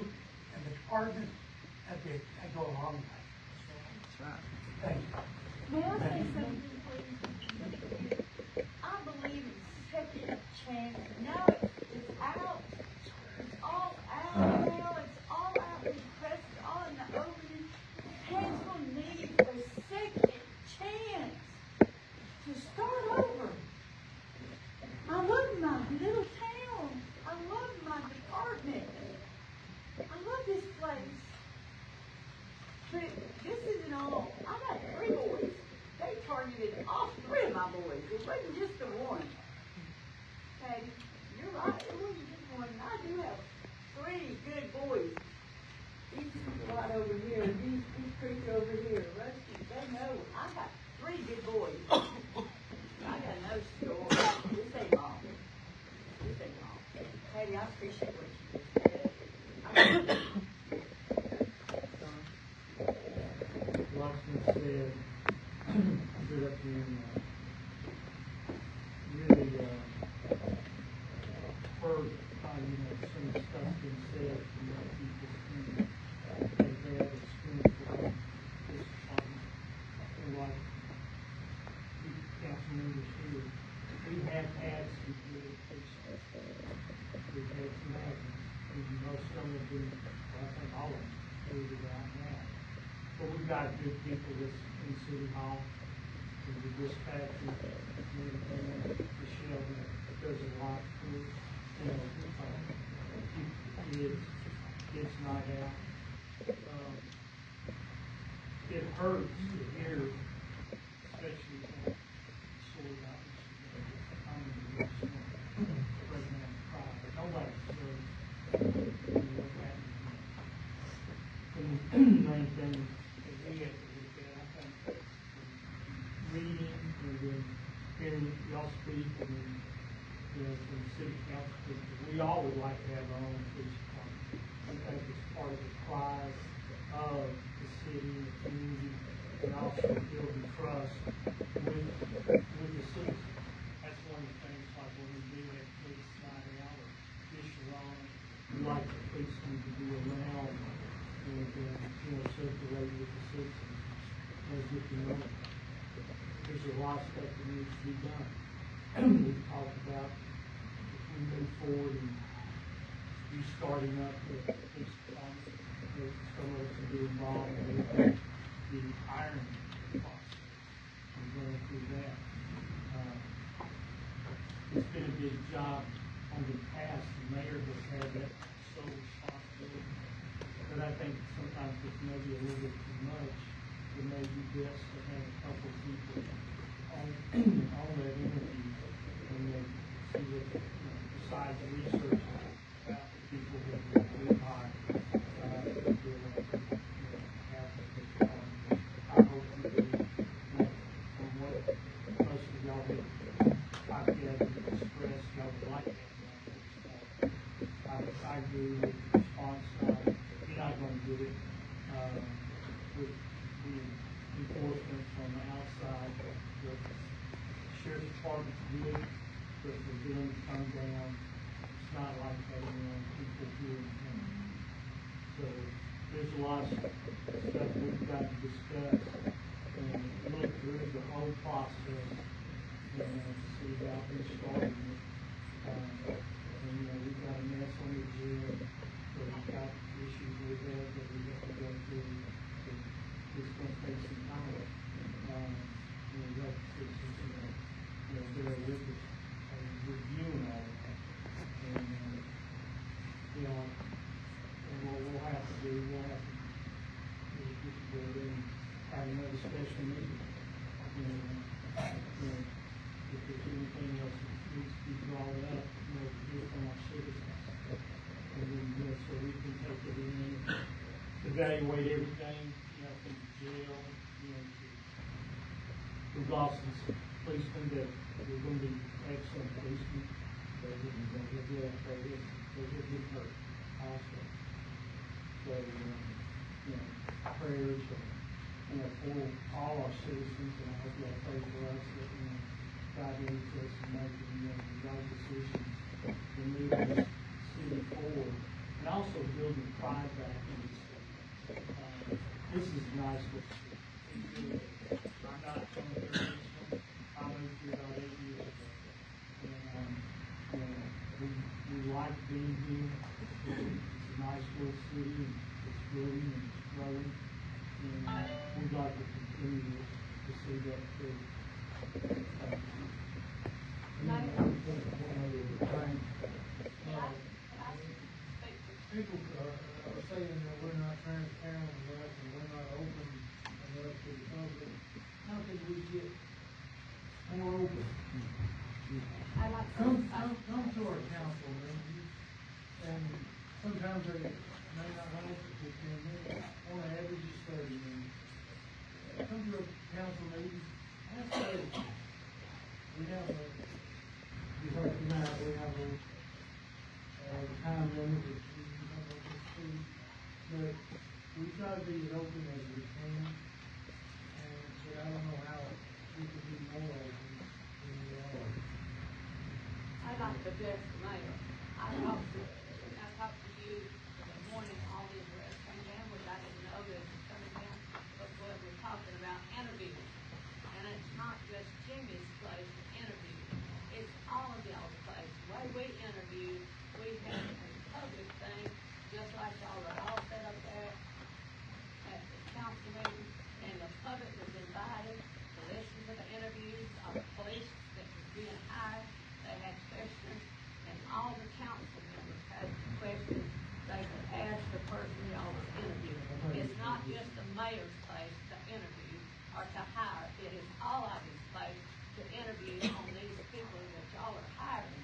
and the department. That'd go a long way. That's right. Thank you. May I say something, please? I believe in second chance. Now it's out. It's all out now. It's all out in the press. It's all in the open. Hanceville needs a second chance to start over. I love my little town. I love my department. I love this place. But this isn't all. I got 3 boys. They targeted all 3 of my boys. It wasn't just the one. Okay, you're right. It wasn't just one. I do have 3 good boys. These right over here. These creatures over here. Rusty. They know. I got 3 good boys. I got no story. This ain't wrong. This ain't wrong. Katie, I appreciate what you just said. Locksmith said, stood up here and figured out now. But we've got good people that's in City Hall, and the dispatchers, and everything, Michelle does a lot for, you know, keep kids night out. It hurts to hear, especially when sort out I'm in the right now to cry, but nobody knows what happened. And the main thing that we have to look at, I think, reading and then hearing y'all speak and then, you know, from the city council people, we all would like to have our own police department. I think it's part of the pride of the city and the community, and also building trust with the citizens. That's one of the things, like when we do have police night out or fish around, we like the police need to be around and, you know, circulate with the citizens as get to know them. There's a lot of stuff that needs to be done. We've talked about if we move forward and you starting up the police department, some of us will be involved in the hiring process and going through that. It's been a big job on the past. The mayor has had that sole responsibility. But I think sometimes it's maybe a little bit too much. It may be best to have a couple people on that interview and then see what, you know, besides the research about the people that we hire. I hope you do, you know, from what most of y'all have, I've gathered and expressed, y'all would like to have that. I agree with the response side. You're not going to get it with the enforcement from the outside. The sheriff's department's good, but the billings come down. It's not like that, you know, people here in town. So there's a lot of stuff we've got to discuss and look through the whole process and see about restarting it. And, you know, we've got a mess on the jail, so we've got issues with that we have to go through. It's going to take some time. And we have to see some, you know, bear with us and reviewing all of that. And, you know, and what we'll have to do, we'll have to just go in and have another special meeting. And, you know, if there's anything else that needs to be brought up, you know, to hear from our citizens. And then, you know, so we can take it in and evaluate everything, you know, from the jail, you know, to we've lost some policemen that we're going to be excellent policemen. They get hurt also. So, you know, prayers for, you know, for all our citizens, and I hope y'all pray for us that, you know, God leads us and making, you know, the right decisions to move this city forward, and also building pride back in this city. This is nice with the city. I'm not from the this one. I moved here about 8 years ago. And we like being here. It's a nice little city, and it's growing and it's growing. And we'd like to continue to see that through. People are saying that we're not transparent enough and we're not open enough to the public. How can we get more open? Come to our council meetings, and sometimes they may not hold it for 10 minutes. On average, it's 30 minutes. Come to a council meeting, ask questions. We have a, you heard tonight, we have a time limit that you can come up and speak, but we try to be as open as we can, and but I don't know how we can be more open than we are. I'd like to address the mayor. I talked to you in the morning, all these arrests coming down, which I didn't know this was coming down, but what we're talking about interviews. And it's not just Jimmy's place to interview, it's all of y'all's place. The way we interview, we have a public thing, just like y'all are all set up there. mayor's place to interview or to hire. It is all of his place to interview on these people that y'all are hiring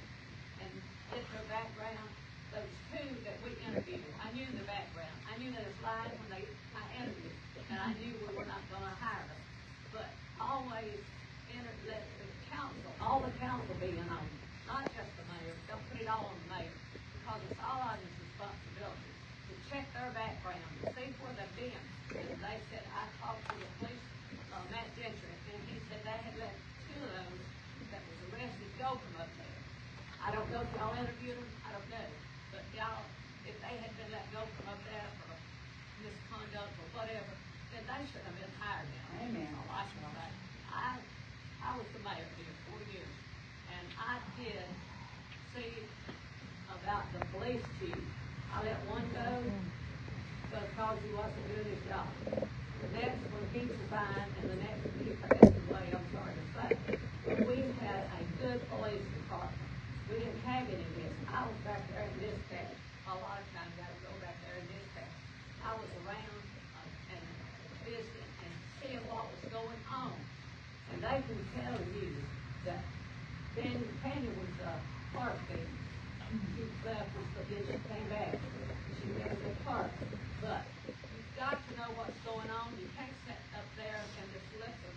and get their background. Those two that we interviewed, I knew the background. I knew they was lying when I interviewed, and I knew we were not gonna hire them. But always let the council, all the council be in on it, not just the mayor. Don't put it all on the mayor, because it's all on his responsibility to check their background, to see where they've been. And they said, I talked to the police, Matt Gentry, and he said they had let two of those that was arrested go from up there. I don't know if y'all interviewed them, I don't know. But y'all, if they had been let go from up there for misconduct or whatever, then they should have been hired now. Amen. So I should say, I was the mayor here 4 years, and I did see about the police chief. I let one go because he wasn't doing his job. The next one he resigned, and the next one he passed away, I'm sorry to say. But we had a good police department. We didn't have any of this. I was back there in dispatch. A lot of times I would go back there in dispatch. I was around and visiting and seeing what was going on. And they can tell you that Penny was heartbeat. She left us, but then she came back. She was a clerk. But you've got to know what's going on. You can't sit up there and just listen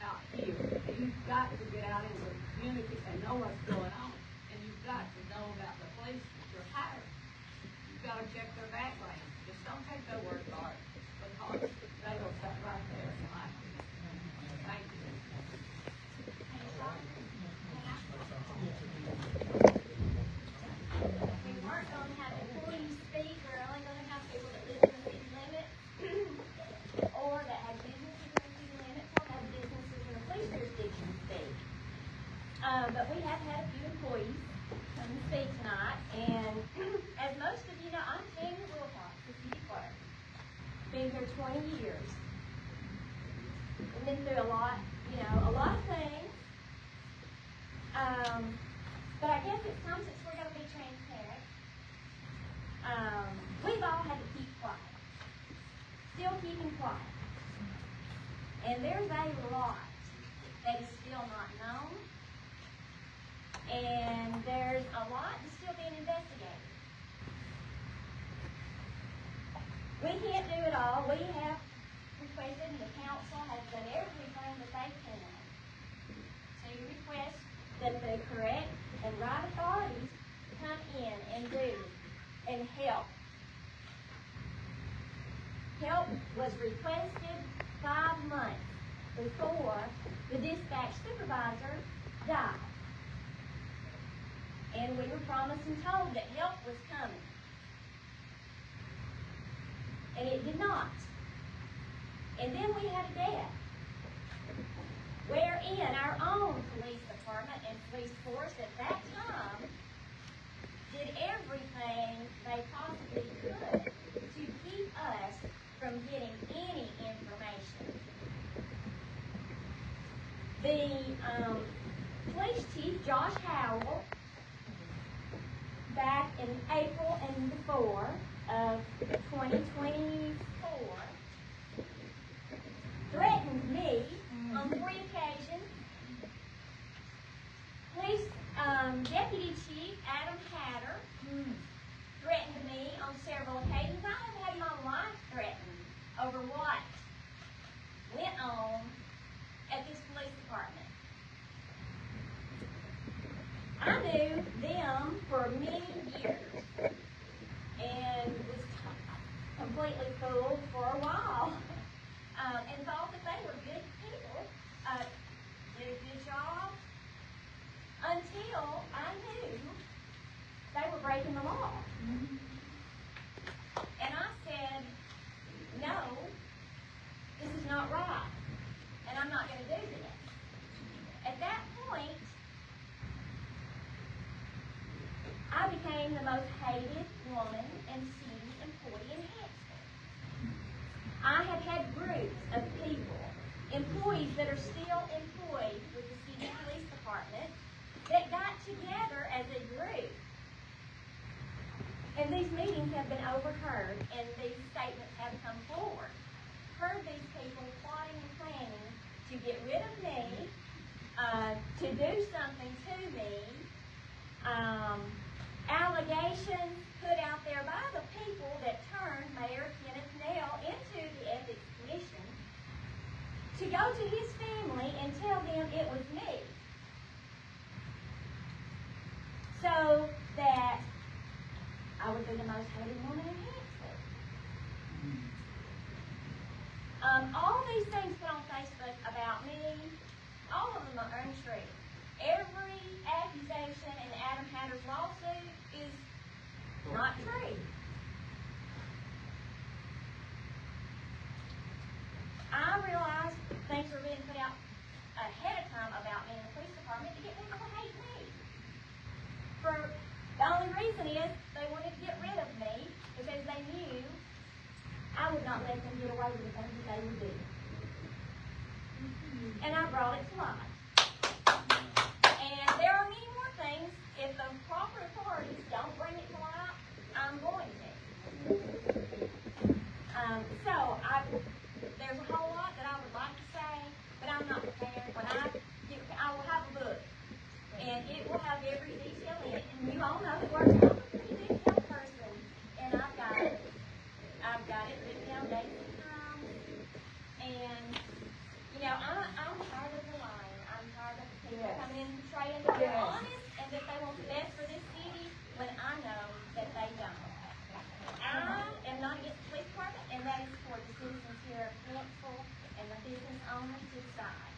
out here. You've got to get out into the community and know what's going on. And you've got to know about the police that you're hiring. You've got to check their background. Just don't take their word for it, because they will sit right there and lie. Thank you. We weren't going to have employees speak. We're only going to have people that live in the city limits or that have businesses in the city limits or have businesses in the police jurisdiction speak. But we have had a few employees come and speak tonight, and as most of you know, I'm Tammy Wilcox, the city clerk. Been here 20 years. We've been through a lot of things. But I guess it's time, since we're going to be transparent, we've all had to keep quiet. Still keeping quiet. And there's a lot that is still not known. And there's a lot that's still being investigated. We can't do it all. We have requested, and the council has done everything that they can to request that the correct and right authorities come in and do and help. Help was requested 5 months before the dispatch supervisor died. And we were promised and told that help was coming. And it did not. And then we had a death, wherein our own police department and police force at that time did everything they possibly could to keep us from getting any information. The police chief, Josh Howell, back in April and 4 of 2024, threatened me on 3 occasions. Police Deputy Chief Adam Hatter threatened me on several occasions. I have had my life threatened over what went on at this police department. I knew them for many years and was completely fooled for a while and thought that they were good people, did a good job, until I knew they were breaking the law. And I said, no, this is not right, and I'm not going to do this. At that point, I became the most hated woman and city employee in Hanceville. I have had groups of people, employees that are still employed with the city police department, that got together as a group. And these meetings have been overheard, and these statements have come forward. Heard to do something to me. Allegations put out there by the people that turned Mayor Kenneth Nell into the Ethics Commission to go to his family and tell them it was me. So that I would be the most hated woman in Hanceville. All these things put on Facebook about me, all of them are untrue. Every accusation in Adam Hatter's lawsuit is not true. I realize things are being put out ahead of time about me in the police department to get people to hate me. The only reason is they wanted to get rid of me because they knew I would not let them get away with the things that they would do. And I brought it to light. And there are many more things. If the proper authorities don't bring it to light, I'm going to. There's a whole lot that I would like to say, but I'm not prepared. I will have a book, and it will have every detail in it. And you all know that I'm a pretty detailed person, and I've got it written down dates and times. And I'm tired of the lying. I'm tired of people coming in and portraying that they're honest and that they want the best for this city when I know that they don't. I am not against the police department, and that is for the citizens here of Hanceville and the business owners to decide.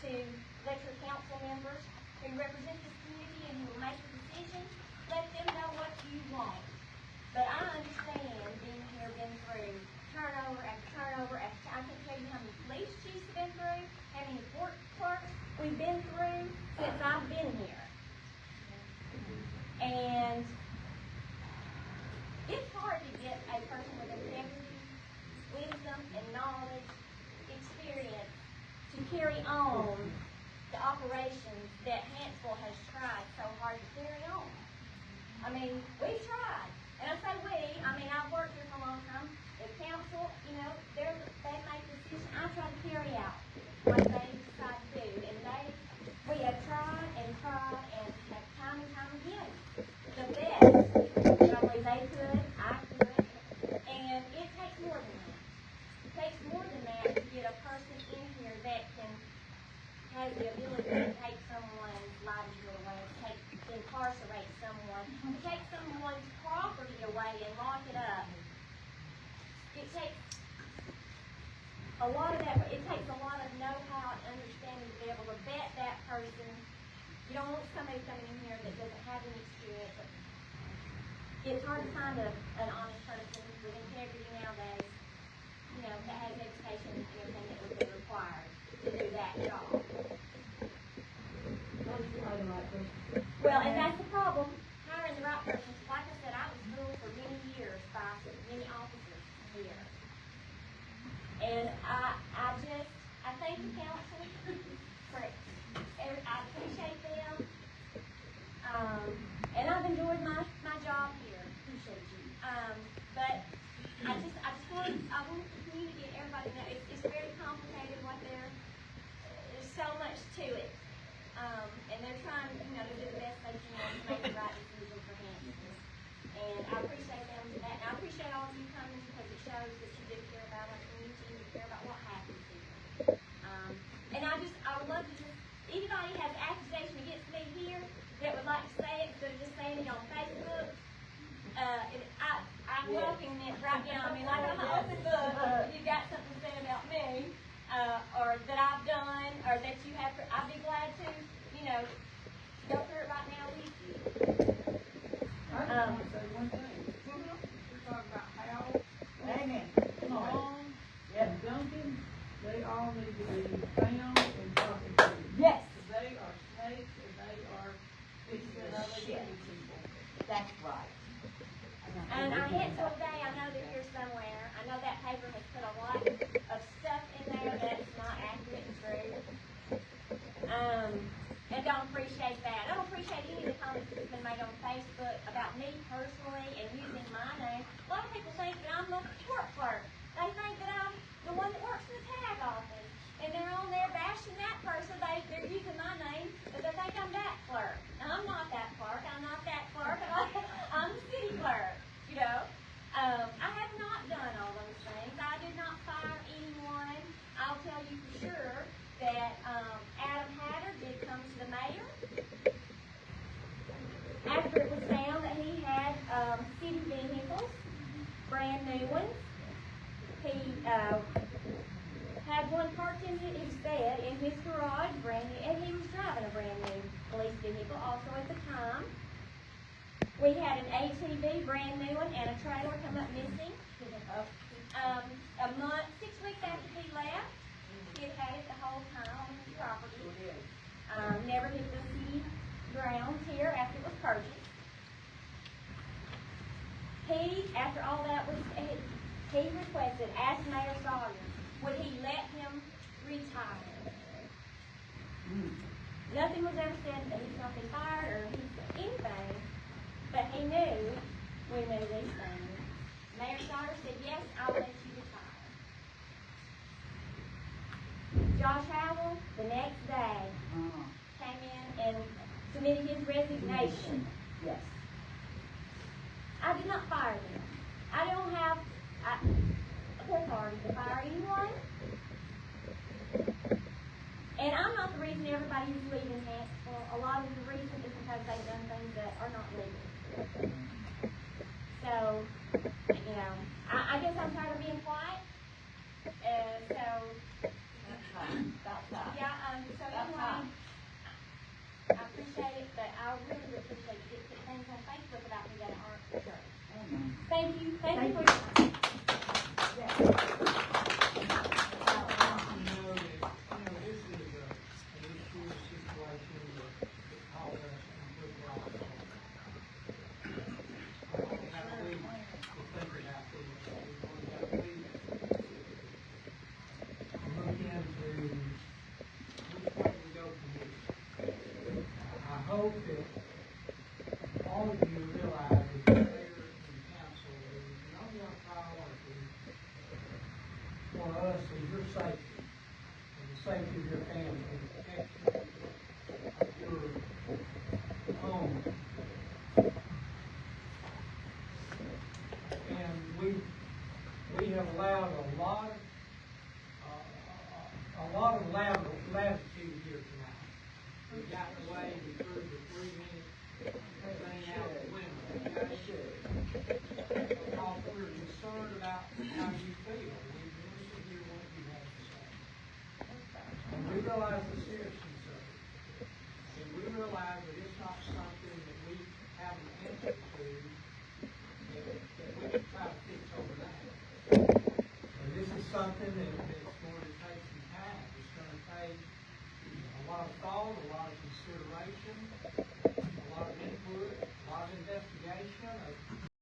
To let your council members who represent this community and who will make the decisions, let them know what you want. But I understand being here, been through turnover after turnover after I can't tell you how many police chiefs have been through, how many court clerks we've been through since I've been here. And it's hard to get a person with integrity, wisdom, and knowledge, experience to carry on the operations that Hanceville has tried so hard to carry on. I mean, we've tried. And I say we, I've worked here for a long time. The council, they make decisions. I try to carry out what they decide to do. And we have tried and tried and have time and time again. The best, not only they could, I could. And it takes more than that. It takes more than that to get a person in here that has the ability to take someone's livelihood away, to incarcerate someone, to take someone's property away and lock it up. It takes a lot of that. It takes a lot of know-how and understanding to be able to vet that person. You don't want somebody coming in here that doesn't have any experience. It's hard to find an honest person with integrity nowadays, that has education and everything that would be required to do that job. Well, and that's the problem, hiring the right person. Like I said, I was fooled for many years by many officers here. And I thank the council for I appreciate them. And I've enjoyed my job here. Appreciate you. But I want the community and everybody to know it's very complicated there's so much to it. And they're trying, to do the best they can to make the right decision for Hanceville. And I appreciate them for that. And I appreciate all of you coming because it shows that you do care about our community and you care about what happens here. And I would love to anybody has accusation against me here that would like to say it instead of just saying it on Facebook, I'm welcoming it right now. Like I'm an open book. If you've got something to say about me, or that I've done, or that you have, I'd be glad to, go through it right now with you. I just want to say one thing. We're talking about Hal, Long, and Duncan. They all need to be found and prosecuted. Yes. They are snakes and they are fixing other people. That's right. And our Hanceville Day, I know they're here somewhere. I know that paper has put a lot of stuff in there that's not accurate and true. And don't new ones. He, had one parked in his bed in his garage, brand new, and he was driving a brand new police vehicle also at the time. We had an ATV, brand new one, and a trailer come up missing. A month, 6 weeks after he left, he had had it the whole time on his property. Never hit the city grounds here after it was purchased. He, after all that was, he requested, asked Mayor Sawyer, would he let him retire? Nothing was ever said that he's going to be fired or anything, but he knew, we knew these things. Mayor Sawyer said, yes, I'll let you retire. Josh Howell, the next day, came in and submitted his resignation. Yes. I did not fire them. I don't have authority to fire anyone. And I'm not the reason everybody is leaving Hanceville. A lot of the reason is because they've done things that are not legal. So, you know, I guess I'm tired of being quiet. So anyway, I appreciate it, but I really would appreciate you get things on Facebook about me that aren't true. Thank you for your time. I hope that all of you realize that the mayor and council is the number one priority for us is your safety and the safety of your family and the protection of your home. And we have allowed a lot of latitude here tonight. We've gotten away, we threw the 3 minute thing out the window. Because we're concerned about how you feel. We want to hear what you have to say. And we realize the seriousness of it. And we realize that it's not something that we have an answer to that we can try to fix overnight. And this is something that